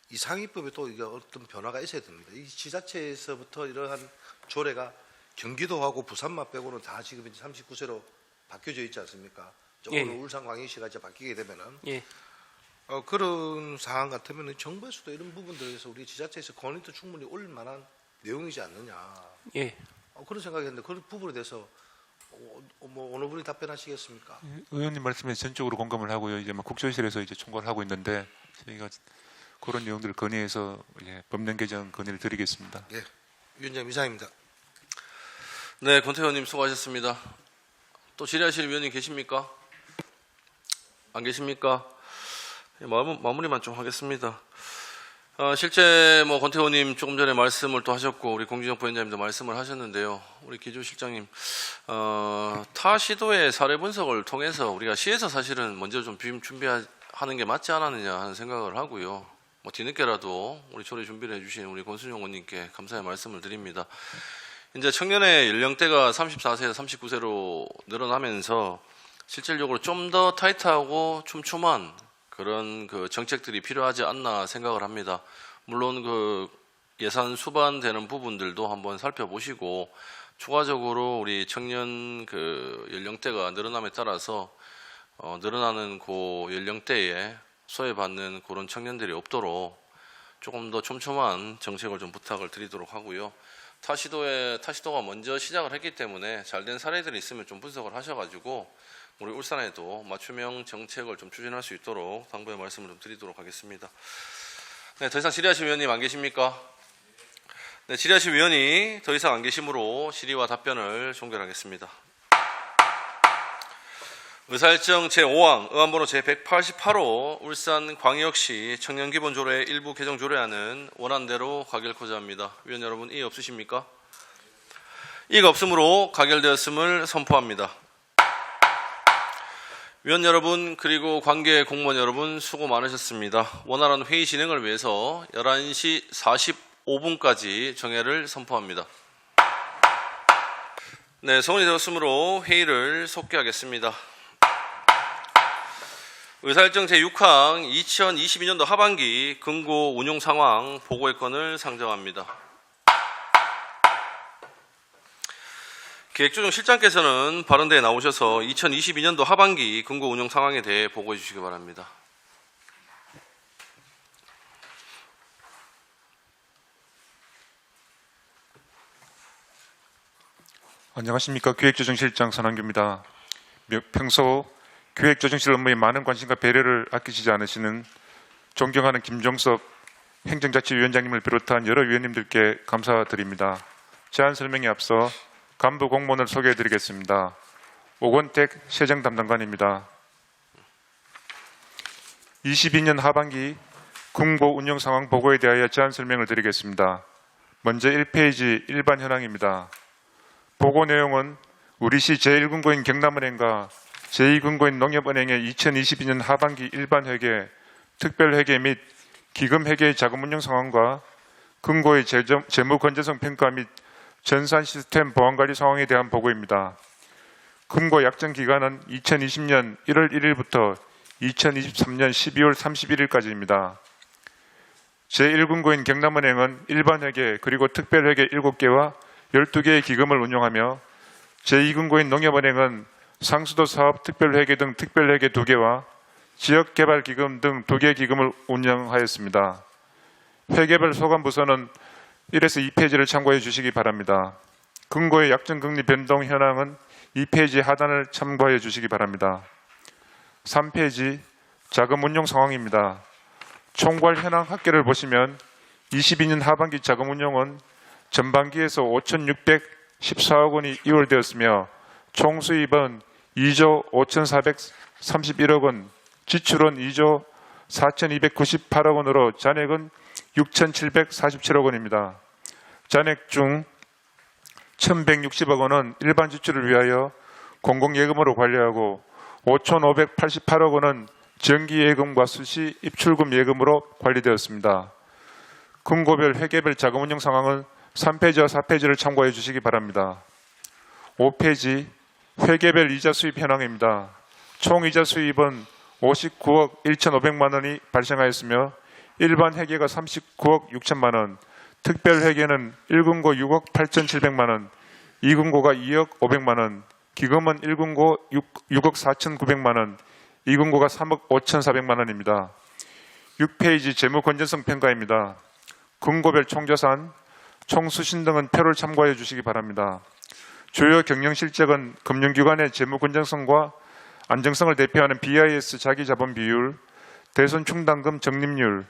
이 상위법에 또 이게 어떤 변화가 있어야 됩니다. 이 지자체에서부터 이러한 조례가 경기도하고 부산만 빼고는 다 지금 이제 39세로 바뀌어져 있지 않습니까? 조금 예. 울산 광역시가 이제 바뀌게 되면은 예. 그런 상황 같으면 정부에서도 이런 부분들에서 우리 지자체에서 권위도 충분히 올릴 만한 내용이지 않느냐. 예. 그런 생각이었는데 그 부분에 대해서 뭐 어느 분이 답변하시겠습니까? 의원님 말씀에 전적으로 공감을 하고요. 이제 뭐 국조실에서 이제 총괄을 하고 있는데 저희가 그런 내용들을 건의해서 법령 개정 건의를 드리겠습니다. 예, 위원장 이상입니다. 네, 권태호 의원님 수고하셨습니다. 또 질의하실 위원님 계십니까? 안 계십니까? 마무리만 좀 하겠습니다. 실제 뭐 권태호 의원님 조금 전에 말씀을 또 하셨고 우리 공진영 부위원장님도 말씀을 하셨는데요. 우리 기조 실장님, 타 시도의 사례 분석을 통해서 우리가 시에서 사실은 먼저 좀 준비하는 게 맞지 않았느냐 하는 생각을 하고요. 뭐 뒤늦게라도 우리 조례 준비를 해주신 우리 권순영 의원님께 감사의 말씀을 드립니다. 이제 청년의 연령대가 34세에서 39세로 늘어나면서 실질적으로 좀 더 타이트하고 촘촘한 그런 그 정책들이 필요하지 않나 생각을 합니다. 물론 그 예산 수반되는 부분들도 한번 살펴보시고 추가적으로 우리 청년 그 연령대가 늘어남에 따라서 늘어나는 그 연령대에 소외받는 그런 청년들이 없도록 조금 더 촘촘한 정책을 좀 부탁을 드리도록 하고요. 타시도가 먼저 시작을 했기 때문에 잘된 사례들이 있으면 좀 분석을 하셔가지고 우리 울산에도 맞춤형 정책을 좀 추진할 수 있도록 당부의 말씀을 좀 드리도록 하겠습니다. 네, 더 이상 질의하실 위원님 안 계십니까? 네, 질의하실 위원이 더 이상 안 계시므로 질의와 답변을 종결하겠습니다. 의사일정 제5항 의안번호 제188호 울산광역시 청년기본조례 일부 개정 조례안은 원안대로 가결코자 합니다. 위원 여러분, 이의 없으십니까? 이의가 없으므로 가결되었음을 선포합니다. 위원 여러분 그리고 관계 공무원 여러분 수고 많으셨습니다. 원활한 회의 진행을 위해서 11시 45분까지 정회를 선포합니다. 네, 소원이 되었으므로 회의를 속개하겠습니다. 의사일정 제6항 2022년도 하반기 금고 운용 상황 보고의 건을 상정합니다. 기획조정실장께서는 발언대에 나오셔서 2022년도 하반기 금고 운용 상황에 대해 보고해 주시기 바랍니다. 안녕하십니까. 기획조정실장 선한규입니다. 평소 기획조정실 업무에 많은 관심과 배려를 아끼시지 않으시는 존경하는 김종섭 행정자치위원장님을 비롯한 여러 위원님들께 감사드립니다. 제안 설명에 앞서 간부 공무원을 소개해드리겠습니다. 오건택 세정담당관입니다. 22년 하반기 금고 운영 상황 보고에 대하여 제안 설명을 드리겠습니다. 먼저 1페이지 일반 현황입니다. 보고 내용은 우리시 제1금고인 경남은행과 제2금고인 농협은행의 2022년 하반기 일반회계, 특별회계 및 기금회계의 자금 운영 상황과 금고의 재무 건전성 평가 및 전산 시스템 보안관리 상황에 대한 보고입니다. 금고 약정 기간은 2020년 1월 1일부터 2023년 12월 31일까지입니다. 제1금고인 경남은행은 일반회계 그리고 특별회계 7개와 12개의 기금을 운용하며 제2금고인 농협은행은 상수도 사업 특별회계 등 특별회계 2개와 지역개발기금 등 2개 기금을 운영하였습니다. 회계별 소관부서는 1에서 2페이지를 참고해 주시기 바랍니다. 금고의 약정금리 변동 현황은 2페이지 하단을 참고해 주시기 바랍니다. 3페이지 자금 운용 상황입니다. 총괄 현황 합계를 보시면 22년 하반기 자금 운용은 전반기에서 5,614억 원이 이월되었으며 총 수입은 2조 5,431억 원, 지출은 2조 4,298억 원으로 잔액은 6,747억 원입니다. 잔액 중 1,160억 원은 일반 지출을 위하여 공공예금으로 관리하고 5,588억 원은 정기예금과 수시 입출금 예금으로 관리되었습니다. 금고별 회계별 자금 운영 상황은 3페이지와 4페이지를 참고해 주시기 바랍니다. 5페이지 회계별 이자 수입 현황입니다. 총 이자 수입은 59억 1,500만 원이 발생하였으며 일반 회계가 39억 6천만 원, 특별 회계는 1금고 6억 8,700만 원, 2금고가 2억 500만 원, 기금은 1금고 6억 4,900만 원, 2금고가 3억 5,400만 원입니다. 6페이지 재무 건전성 평가입니다. 금고별 총자산, 총수신 등은 표를 참고해 주시기 바랍니다. 주요 경영 실적은 금융기관의 재무 건전성과 안정성을 대표하는 BIS 자기자본 비율, 대손 충당금 적립률,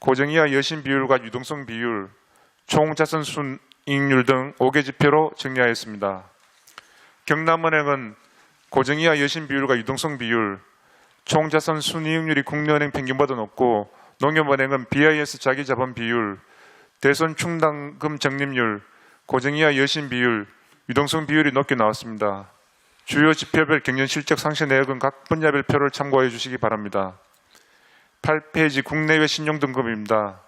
고정이하 여신 비율과 유동성 비율, 총자산 순이익률 등 5개 지표로 정리하였습니다. 경남은행은 고정이하 여신 비율과 유동성 비율, 총자산 순이익률이 국내은행 평균보다 높고 농협은행은 BIS 자기자본 비율, 대손 충당금 적립률, 고정이하 여신 비율, 유동성 비율이 높게 나왔습니다. 주요 지표별 경영 실적 상세 내역은 각 분야별 표를 참고해 주시기 바랍니다. 8페이지 국내외 신용등급입니다.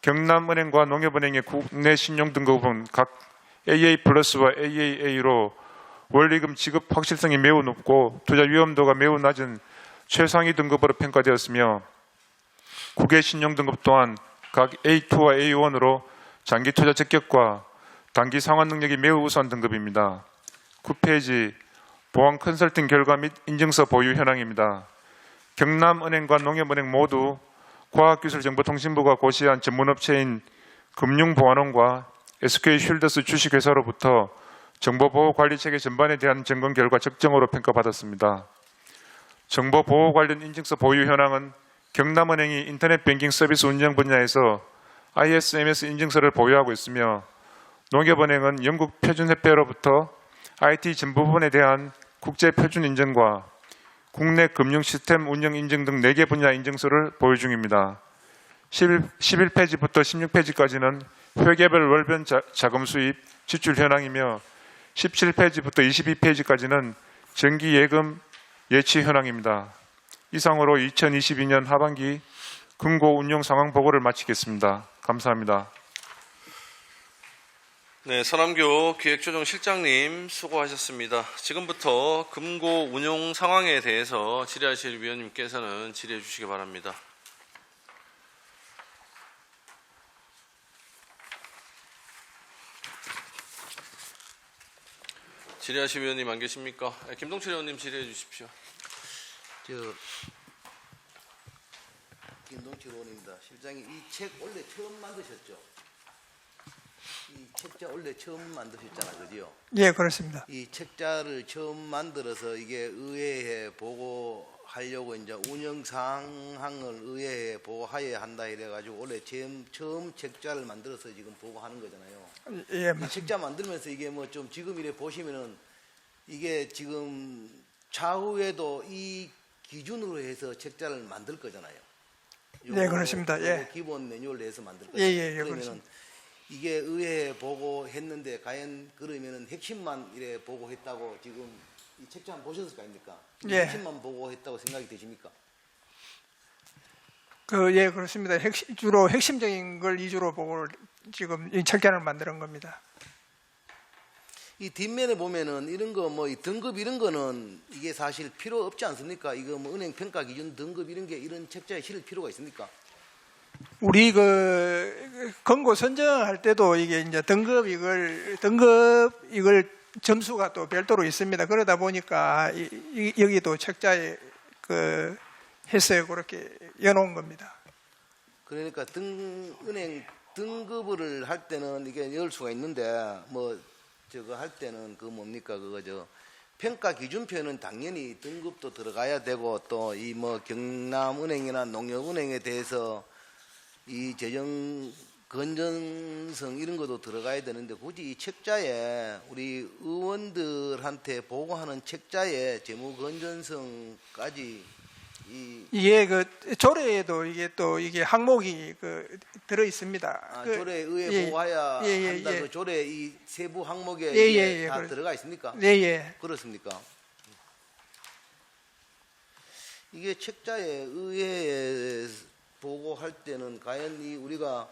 경남은행과 농협은행의 국내 신용등급은 각 AA+와 AAA로 원리금 지급 확실성이 매우 높고 투자 위험도가 매우 낮은 최상위 등급으로 평가되었으며 국외 신용등급 또한 각 A2와 A1으로 장기 투자 적격과 단기 상환 능력이 매우 우수한 등급입니다. 9페이지 보안 컨설팅 결과 및 인증서 보유 현황입니다. 경남은행과 농협은행 모두 과학기술정보통신부가 고시한 전문업체인 금융보안원과 SK쉴더스 주식회사로부터 정보보호관리체계 전반에 대한 점검 결과 적정으로 평가받았습니다. 정보보호 관련 인증서 보유 현황은 경남은행이 인터넷 뱅킹 서비스 운영 분야에서 ISMS 인증서를 보유하고 있으며 농협은행은 영국 표준협회로부터 IT 정보 부분에 대한 국제 표준 인증과 국내 금융 시스템 운영 인증 등 4개 분야 인증서를 보유 중입니다. 11페이지부터 16페이지까지는 회계별 월변 자금 수입, 지출 현황이며 17페이지부터 22페이지까지는 정기 예금 예치 현황입니다. 이상으로 2022년 하반기 금고 운용 상황 보고를 마치겠습니다. 감사합니다. 네, 서남교 기획조정실장님 수고하셨습니다. 지금부터 금고 운용 상황에 대해서 질의하실 위원님께서는 질의해 주시기 바랍니다. 질의하실 위원님 안 계십니까? 김동철 의원님 질의해 주십시오. 김동철 의원입니다. 실장님, 이 책 원래 처음 만드셨죠? 이 책자 원래 처음 만드셨잖아요, 그죠? 예, 그렇습니다. 이 책자를 처음 만들어서 이게 의회에 보고하려고 이제 운영 상황을 의회에 보고하여야 한다 이래가지고 원래 처음 책자를 만들어서 지금 보고하는 거잖아요. 예, 이 맞습니다. 책자 만들면서 이게 뭐 좀 지금 이래 보시면은 이게 지금 차후에도 이 기준으로 해서 책자를 만들 거잖아요. 네, 그렇습니다. 예. 기본 매뉴얼로 해서 만들 예, 거잖아요. 예, 예, 그러면은 그렇습니다. 이게 의회에 보고했는데 과연 그러면은 핵심만 이래 보고했다고 지금 이 책자 한번 보셨을 거 아닙니까? 예. 핵심만 보고했다고 생각이 되십니까? 예, 그렇습니다. 주로 핵심적인 걸 위주로 보고 지금 이 책자를 만드는 겁니다. 이 뒷면에 보면은 이런 거 뭐 등급 이런 거는 이게 사실 필요 없지 않습니까? 이거 뭐 은행 평가 기준 등급 이런 게 이런 책자에 실을 필요가 있습니까? 우리 금고 선정할 때도 이게 이제 등급 이걸 점수가 또 별도로 있습니다. 그러다 보니까 여기도 책자에 했어요. 그렇게 여놓은 겁니다. 그러니까 은행 등급을 할 때는 이게 열 수가 있는데 뭐 저거 할 때는 뭡니까 평가 기준표는 당연히 등급도 들어가야 되고 또 이 뭐 경남은행이나 농협은행에 대해서 이 재정 건전성 이런 것도 들어가야 되는데 굳이 이 책자에 우리 의원들한테 보고하는 책자에 재무 건전성까지 이게 그 조례에도 이게 또 이게 항목이 그 들어 있습니다. 조례에 의해 보호해야 한다. 그 조례 이 세부 항목에 이게 다 들어가 있습니까? 예. 그렇습니까? 이게 책자에 의해 보고할 때는 과연 이 우리가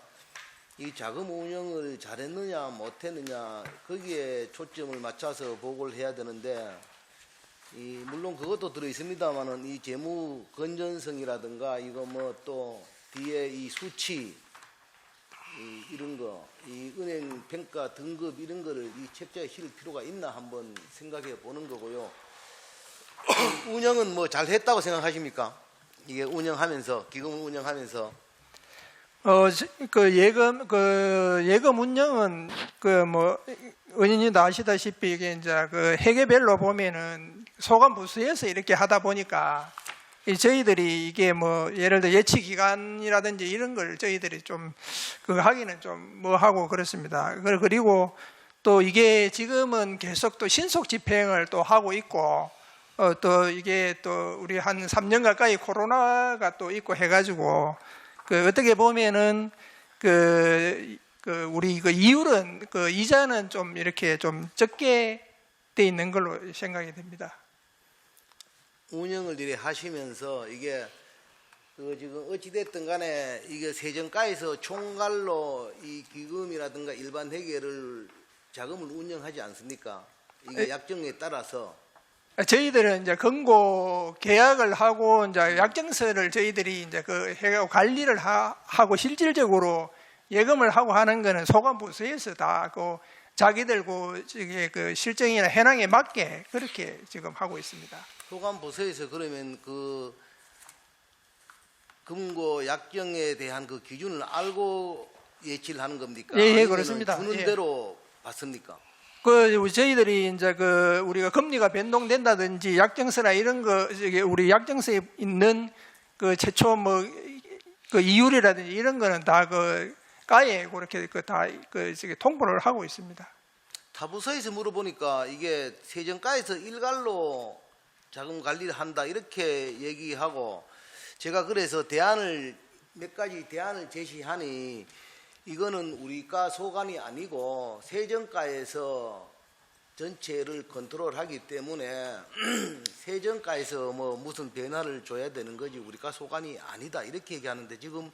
이 자금 운영을 잘했느냐 못했느냐 거기에 초점을 맞춰서 보고를 해야 되는데 물론 그것도 들어 있습니다만은 이 재무 건전성이라든가 이거 뭐 또 뒤에 이 수치 이런 거, 이 은행 평가 등급 이런 거를 이 책자에 실을 필요가 있나 한번 생각해 보는 거고요. 운영은 뭐 잘했다고 생각하십니까? 이게 운영하면서 기금을 운영하면서 그 예금 운영은 그 뭐 의원님도 아시다시피 이게 이제 그 회계별로 보면은 소관 부서에서 이렇게 하다 보니까 저희들이 이게 뭐 예를 들어 예치 기간이라든지 이런 걸 저희들이 좀 그 하기는 좀 뭐 하고 그렇습니다. 그리고 또 이게 지금은 계속 또 신속 집행을 또 하고 있고 또 이게 또 우리 한 3년 가까이 코로나가 또 있고 해가지고 그 어떻게 보면은 그 우리 그 이율은 그 이자는 좀 이렇게 좀 적게 돼 있는 걸로 생각이 됩니다. 운영을 이래 하시면서 이게 그 지금 어찌됐든 간에 이게 세정가에서 총괄로 이 기금이라든가 일반 회계를 자금을 운영하지 않습니까? 이게 약정에 따라서 저희들은 이제 금고 계약을 하고 이제 약정서를 저희들이 이제 그 해가고 관리를 하고 실질적으로 예금을 하고 하는 거는 소관부서에서 다 그 자기들 그 실정이나 현황에 맞게 그렇게 지금 하고 있습니다. 소관부서에서 그러면 그 금고 약정에 대한 그 기준을 알고 예치를 하는 겁니까? 예, 그렇습니다. 주는 대로 받습니까? 그 저희들이 이제 그 우리가 금리가 변동된다든지 약정서나 이런 거 우리 약정서에 있는 그 최초 뭐 그 이율이라든지 이런 거는 다 그 가에 그렇게 다 통보를 하고 있습니다. 타부서에서 물어보니까 이게 세정가에서 일괄로 자금 관리를 한다 이렇게 얘기하고 제가 그래서 몇 가지 대안을 제시하니 이거는 우리가 소관이 아니고 세정가에서 전체를 컨트롤하기 때문에 세정가에서 뭐 무슨 변화를 줘야 되는 거지 우리가 소관이 아니다 이렇게 얘기하는데 지금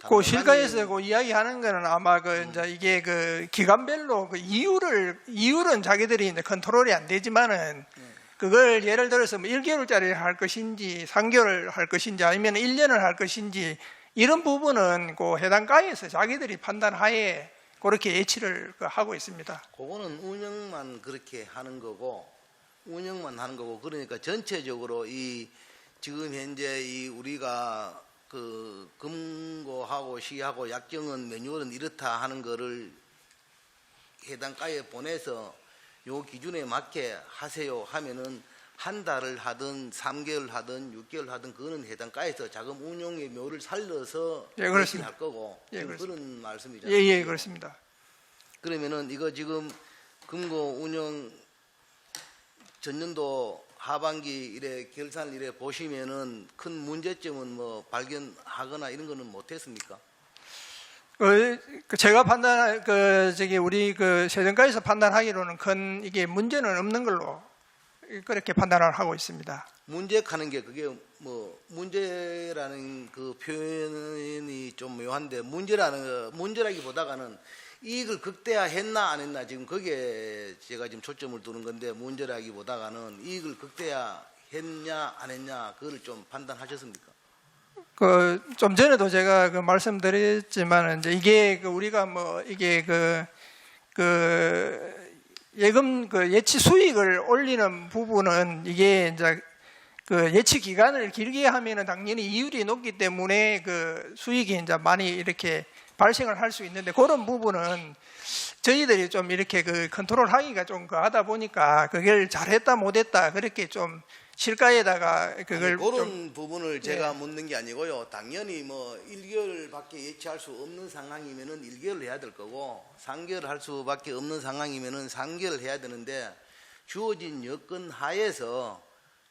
그 실가에서 그 이야기하는 거는 아마 그 이제 이게 그 기간별로 그 이율은 자기들이 이제 컨트롤이 안 되지만은 그걸 예를 들어서 뭐 1개월짜리 할 것인지 3개월 할 것인지 아니면 1년을 할 것인지 이런 부분은 그 해당 가에서 자기들이 판단하에 그렇게 예치를 하고 있습니다. 그거는 운영만 그렇게 하는 거고 그러니까 전체적으로 이 지금 현재 이 우리가 그 금고하고 시하고 약정은 매뉴얼은 이렇다 하는 거를 해당 가에 보내서 요 기준에 맞게 하세요 하면은 한 달을 하든 3개월 하든 6개월 하든 그거는 해당 가에서 자금 운용의 묘를 살려서 그렇습니다. 할 거고 그렇습니다. 그런 말씀이잖아요. 예, 그렇습니다. 그러면은 이거 지금 금고 운영 전년도 하반기 이래 결산을 이래 보시면은 큰 문제점은 뭐 발견하거나 이런 거는 못했습니까? 제가 우리 그 세정가에서 판단하기로는 큰 이게 문제는 없는 걸로 그렇게 판단을 하고 있습니다. 문제하는 게 그게 뭐 문제라는 그 표현이 좀 묘한데 문제라기보다는 이익을 극대화했나 안 했나 지금 거기에 제가 지금 초점을 두는 건데 문제라기보다는 이익을 극대화했냐 안 했냐 그거를 좀 판단하셨습니까? 그 좀 전에도 제가 그 말씀드렸지만 이제 이게 그 우리가 뭐 이게 그 예금 그 예치 수익을 올리는 부분은 이게 이제 그 예치 기간을 길게 하면은 당연히 이율이 높기 때문에 그 수익이 이제 많이 이렇게 발생을 할 수 있는데 그런 부분은 저희들이 좀 이렇게 그 컨트롤하기가 좀 하다 보니까 그걸 잘했다 못했다 그렇게 좀 실가에다가 그걸 그런 부분을 제가 묻는 게 아니고요. 당연히 뭐 1개월밖에 예치할 수 없는 상황이면은 1개월 해야 될 거고 3개월 할 수밖에 없는 상황이면은 3개월 해야 되는데 주어진 여건 하에서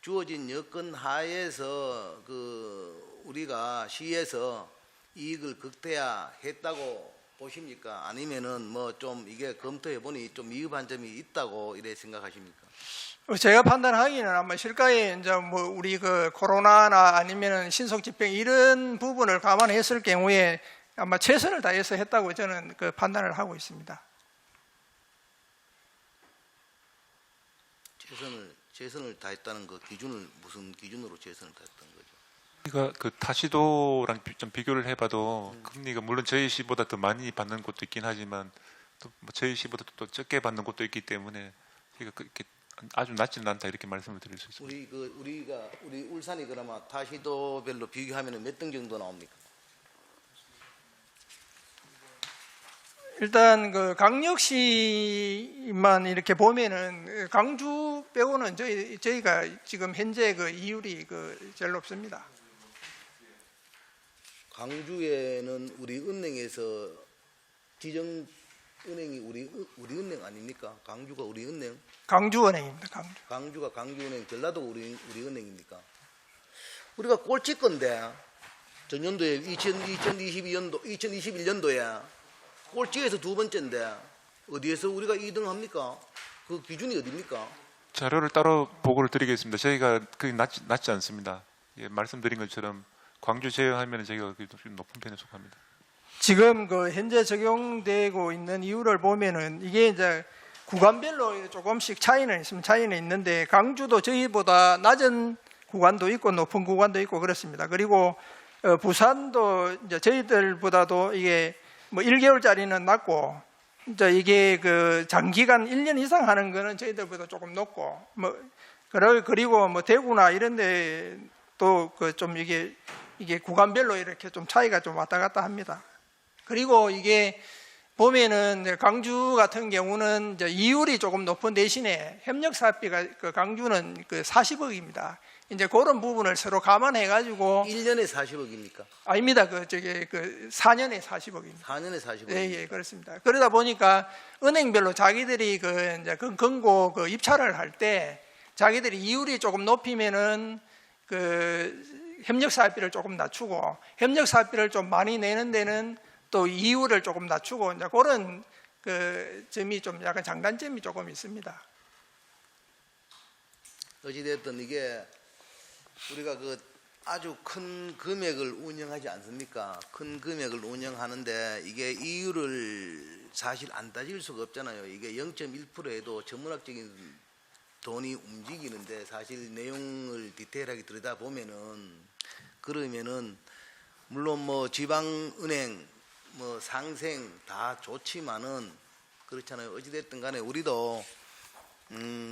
주어진 여건 하에서 그 우리가 시에서 이익을 극대화했다고 보십니까? 아니면은 뭐 좀 이게 검토해 보니 좀 미흡한 점이 있다고 이래 생각하십니까? 제가 판단하기는 아마 실가에 이제 뭐 우리 그 코로나나 아니면은 신속 집행 이런 부분을 감안했을 경우에 아마 최선을 다해서 했다고 저는 그 판단을 하고 있습니다. 최선을 다했다는 그 기준을 무슨 기준으로 최선을 다했던 거죠? 우리가 그 타시도랑 좀 비교를 해봐도 금리가 물론 저희 시보다 더 많이 받는 곳도 있긴 하지만 또 뭐 저희 시보다 또 적게 받는 곳도 있기 때문에 이거 그렇게 아주 낮지는 않다 이렇게 말씀을 드릴 수 있습니다. 우리 울산이 그나마 타시도별로 비교하면 몇 등 정도 나옵니까? 일단 그 강력시만 이렇게 보면은 강주 빼고는 저희가 지금 현재 그 이율이 그 제일 높습니다. 강주에는 우리 은행에서 지정 은행이 우리 은행 아닙니까? 강주가 우리 은행? 강주은행입니다. 강주가 강주은행, 전라도가 우리 은행입니까? 우리가 꼴찌건데 전년도에 2021년도에 꼴찌에서 두 번째인데 어디에서 우리가 2등 합니까? 그 기준이 어디입니까? 자료를 따로 보고를 드리겠습니다. 저희가 그게 낮지 않습니다. 예, 말씀드린 것처럼 광주 제외하면 저희가 좀 높은 편에 속합니다. 지금 그 현재 적용되고 있는 이유를 보면은 이게 이제 구간별로 조금씩 차이는 있는데 강주도 저희보다 낮은 구간도 있고 높은 구간도 있고 그렇습니다. 그리고 부산도 이제 저희들보다도 이게 뭐 1개월짜리는 낮고 이제 이게 그 장기간 1년 이상 하는 거는 저희들보다 조금 높고 뭐 그리고 뭐 대구나 이런 데도 그 좀 이게 구간별로 이렇게 좀 차이가 좀 왔다 갔다 합니다. 그리고 이게 보면은 강주 같은 경우는 이제 이율이 조금 높은 대신에 협력 사업비가 그 강주는 그 40억입니다. 이제 그런 부분을 서로 감안해 가지고 1년에 40억입니까? 아닙니다. 그 4년에 40억입니다. 4년에 40억. 예, 그렇습니다. 그러다 보니까 은행별로 자기들이 그 이제 금고 그 입찰을 할 때 자기들이 이율이 조금 높이면은 그 협력 사업비를 조금 낮추고 협력 사업비를 좀 많이 내는 데는 또 이율을 조금 낮추고 이제 그런 그 점이 좀 약간 장단점이 조금 있습니다. 어찌됐든 이게 우리가 그 아주 큰 금액을 운영하지 않습니까? 큰 금액을 운영하는데 이게 이율을 사실 안 따질 수가 없잖아요. 이게 0.1%에도 전문학적인 돈이 움직이는데 사실 내용을 디테일하게 들여다보면은 그러면은 물론 뭐 지방은행 뭐 상생 다 좋지만은 그렇잖아요. 어찌됐든 간에 우리도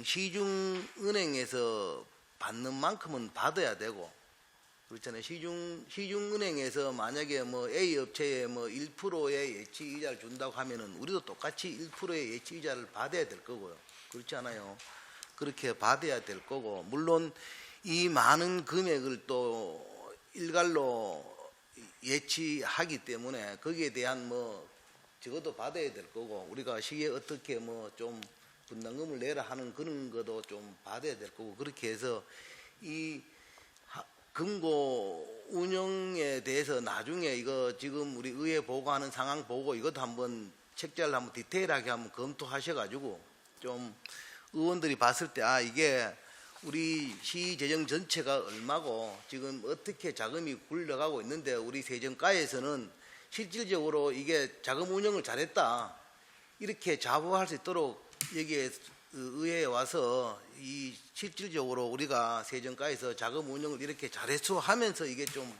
시중은행에서 받는 만큼은 받아야 되고 그렇잖아요. 시중은행에서 만약에 뭐 A 업체에 뭐 1%의 예치 이자를 준다고 하면은 우리도 똑같이 1%의 예치 이자를 받아야 될 거고요. 그렇지 않아요? 그렇게 받아야 될 거고 물론 이 많은 금액을 또 일괄로 예치하기 때문에 거기에 대한 뭐 적어도 받아야 될 거고 우리가 시에 어떻게 뭐 좀 분담금을 내라 하는 그런 것도 좀 받아야 될 거고 그렇게 해서 이 금고 운영에 대해서 나중에 이거 지금 우리 의회 보고하는 상황 보고 이것도 한번 책자를 한번 디테일하게 한번 검토하셔가지고 좀 의원들이 봤을 때 이게 우리 시 재정 전체가 얼마고 지금 어떻게 자금이 굴러가고 있는데 우리 세정가에서는 실질적으로 이게 자금 운영을 잘했다 이렇게 자부할 수 있도록 여기에 의회에 와서 이 실질적으로 우리가 세정가에서 자금 운영을 이렇게 잘했어 하면서 이게 좀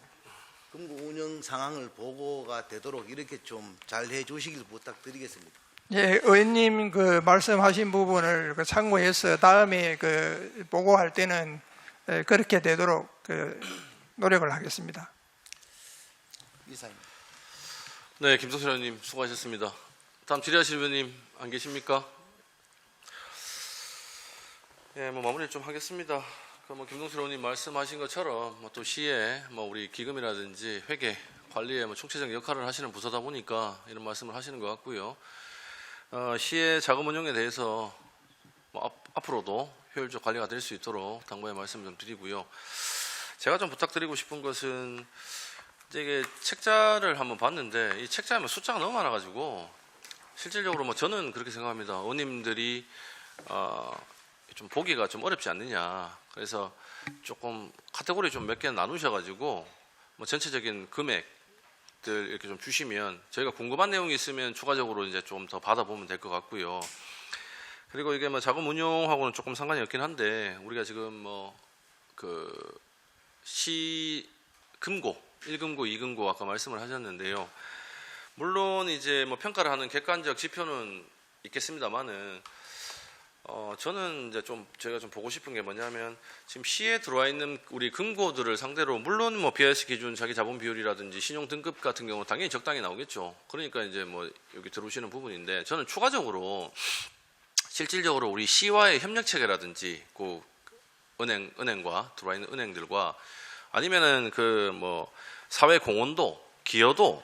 금고 운영 상황을 보고가 되도록 이렇게 좀 잘 해주시길 부탁드리겠습니다. 예, 의원님 그 말씀하신 부분을 그 참고해서 다음에 그 보고할 때는 그렇게 되도록 그 노력을 하겠습니다. 이사입니다. 네, 김성철 의원님 수고하셨습니다. 다음 질의하실 의원님 안 계십니까? 예, 뭐 마무리 좀 하겠습니다. 뭐 김동철 의원님 말씀하신 것처럼 뭐 또 시에 뭐 우리 기금이라든지 회계 관리에 뭐 총체적 역할을 하시는 부서다 보니까 이런 말씀을 하시는 것 같고요. 시의 자금 운용에 대해서 뭐 앞으로도 효율적 관리가 될 수 있도록 당부의 말씀 좀 드리고요. 제가 좀 부탁드리고 싶은 것은 이제 이게 책자를 한번 봤는데 이 책자에 뭐 숫자가 너무 많아가지고 실질적으로 뭐 저는 그렇게 생각합니다. 의원님들이 좀 보기가 좀 어렵지 않느냐. 그래서 조금 카테고리 좀 몇 개 나누셔가지고 뭐 전체적인 금액들 이렇게 좀 주시면 저희가 궁금한 내용이 있으면 추가적으로 이제 좀 더 받아보면 될 것 같고요. 그리고 이게 뭐 자금 운용하고는 조금 상관이 없긴 한데 우리가 지금 뭐 금고 1금고, 2금고 아까 말씀을 하셨는데요. 물론 이제 뭐 평가를 하는 객관적 지표는 있겠습니다만은 저는 이제 좀 제가 좀 보고 싶은 게 뭐냐면 지금 시에 들어와 있는 우리 금고들을 상대로 물론 뭐 BIS 기준 자기 자본 비율이라든지 신용 등급 같은 경우 당연히 적당히 나오겠죠. 그러니까 이제 뭐 여기 들어오시는 부분인데 저는 추가적으로 실질적으로 우리 시와의 협력 체계라든지 그 은행과 들어와 있는 은행들과 아니면은 그 뭐 사회 공헌도 기여도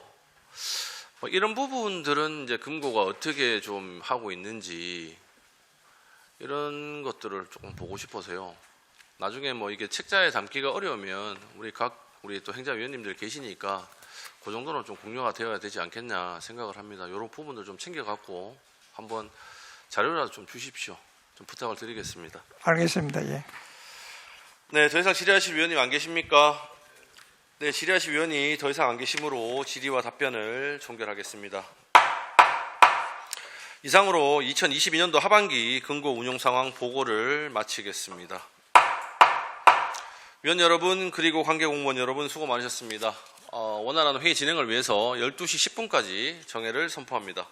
뭐 이런 부분들은 이제 금고가 어떻게 좀 하고 있는지 이런 것들을 조금 보고 싶어서요. 나중에 뭐 이게 책자에 담기가 어려우면 우리 또 행자위원님들 계시니까 그 정도는 좀 공유가 되어야 되지 않겠냐 생각을 합니다. 이런 부분들 좀 챙겨갖고 한번 자료라도 좀 주십시오. 좀 부탁을 드리겠습니다. 알겠습니다. 예. 네, 더 이상 질의하실 위원님 안 계십니까? 네, 질의하실 위원이 더 이상 안 계시므로 질의와 답변을 종결하겠습니다. 이상으로 2022년도 하반기 금고 운용 상황 보고를 마치겠습니다. 위원 여러분 그리고 관계 공무원 여러분 수고 많으셨습니다. 원활한 회의 진행을 위해서 12시 10분까지 정회를 선포합니다.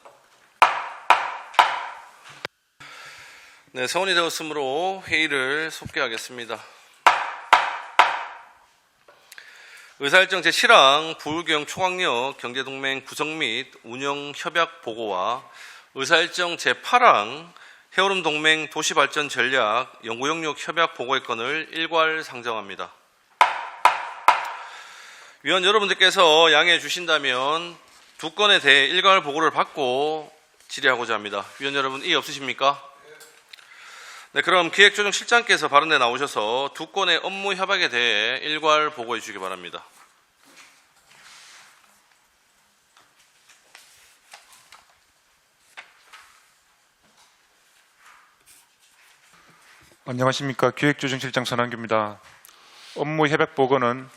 네, 서원이 되었으므로 회의를 속개하겠습니다. 의사일정 제7항 부울경 초강력 경제동맹 구성 및 운영 협약 보고와 의사일정 제8항 해오름 동맹 도시발전 전략 연구영역 협약 보고의 건을 일괄 상정합니다. 위원 여러분들께서 양해해 주신다면 두 건에 대해 일괄 보고를 받고 질의하고자 합니다. 위원 여러분 이의 없으십니까? 네, 그럼 기획조정실장께서 발언에 나오셔서 두 건의 업무 협약에 대해 일괄 보고해 주시기 바랍니다. 안녕하십니까. 기획조정실장 선한규입니다. 업무 협약 보고는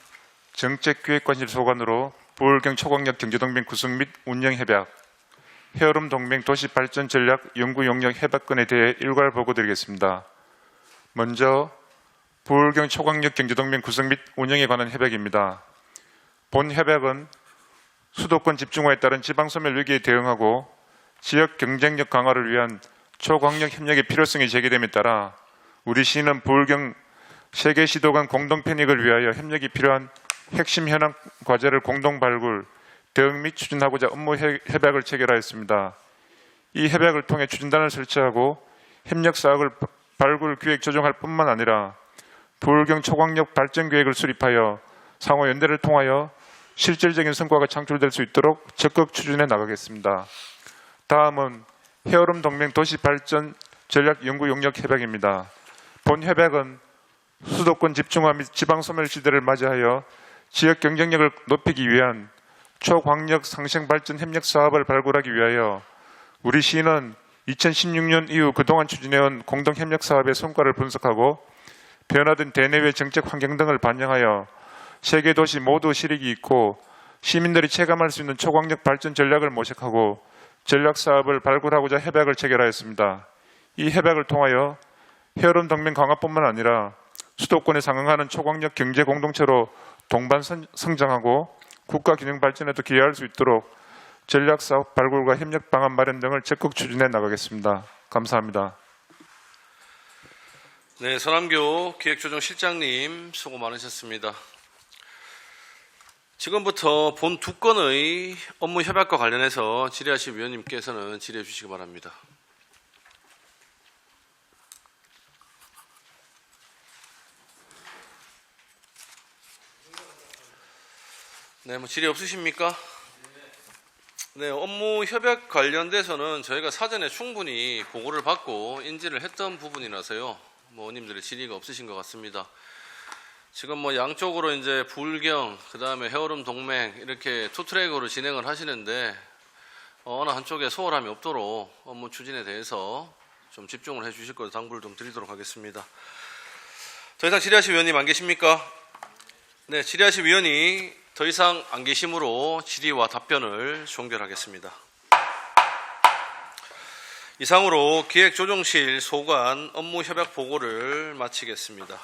정책기획관실소관으로 부울경 초강력 경제동맹 구성 및 운영 협약, 해오름 동맹 도시발전 전략 연구용역 협약건에 대해 일괄 보고드리겠습니다. 먼저 부울경 초강력 경제동맹 구성 및 운영에 관한 협약입니다. 본 협약은 수도권 집중화에 따른 지방소멸 위기에 대응하고 지역 경쟁력 강화를 위한 초강력 협력의 필요성이 제기됨에 따라 우리 시는 부울경 세계 시도 간 공동 편익을 위하여 협력이 필요한 핵심 현안 과제를 공동 발굴, 대응 및 추진하고자 업무 협약을 체결하였습니다. 이 협약을 통해 추진단을 설치하고 협력 사업을 발굴, 기획, 조정할 뿐만 아니라 부울경 초강력 발전 계획을 수립하여 상호 연대를 통하여 실질적인 성과가 창출될 수 있도록 적극 추진해 나가겠습니다. 다음은 해오름 동맹 도시 발전 전략 연구 용역 협약입니다. 본 협약은 수도권 집중화 및 지방소멸 시대를 맞이하여 지역 경쟁력을 높이기 위한 초광력 상생 발전 협력 사업을 발굴하기 위하여 우리 시는 2016년 이후 그동안 추진해온 공동 협력 사업의 성과를 분석하고 변화된 대내외 정책 환경 등을 반영하여 세계 도시 모두 실익이 있고 시민들이 체감할 수 있는 초광력 발전 전략을 모색하고 전략 사업을 발굴하고자 협약을 체결하였습니다. 이 협약을 통하여 해오름 동맹 강화뿐만 아니라 수도권에 상응하는 초광력 경제 공동체로 동반 성장하고 국가 균형 발전에도 기여할 수 있도록 전략 사업 발굴과 협력 방안 마련 등을 적극 추진해 나가겠습니다. 감사합니다. 네, 선함교 기획조정실장님 수고 많으셨습니다. 지금부터 본 두 건의 업무 협약과 관련해서 질의하실 위원님께서는 질의해 주시기 바랍니다. 네, 뭐 질의 없으십니까? 네, 업무 협약 관련돼서는 저희가 사전에 충분히 보고를 받고 인지를 했던 부분이라서요. 뭐 의원님들의 질의가 없으신 것 같습니다. 지금 뭐 양쪽으로 이제 불경, 그 다음에 해오름 동맹 이렇게 투트랙으로 진행을 하시는데 어느 한쪽에 소홀함이 없도록 업무 추진에 대해서 좀 집중을 해주실 것을 당부를 좀 드리도록 하겠습니다. 더 이상 질의하실 위원님 안 계십니까? 네, 질의하실 위원이 더 이상 안 계심으로 질의와 답변을 종결하겠습니다. 이상으로 기획조정실 소관 업무협약 보고를 마치겠습니다.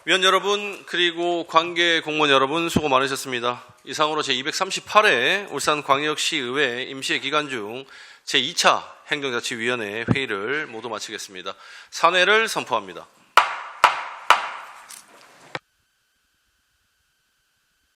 위원 여러분 그리고 관계 공무원 여러분 수고 많으셨습니다. 이상으로 제238회 울산광역시의회 임시회 기간 중 제2차 행정자치위원회 회의를 모두 마치겠습니다. 산회를 선포합니다.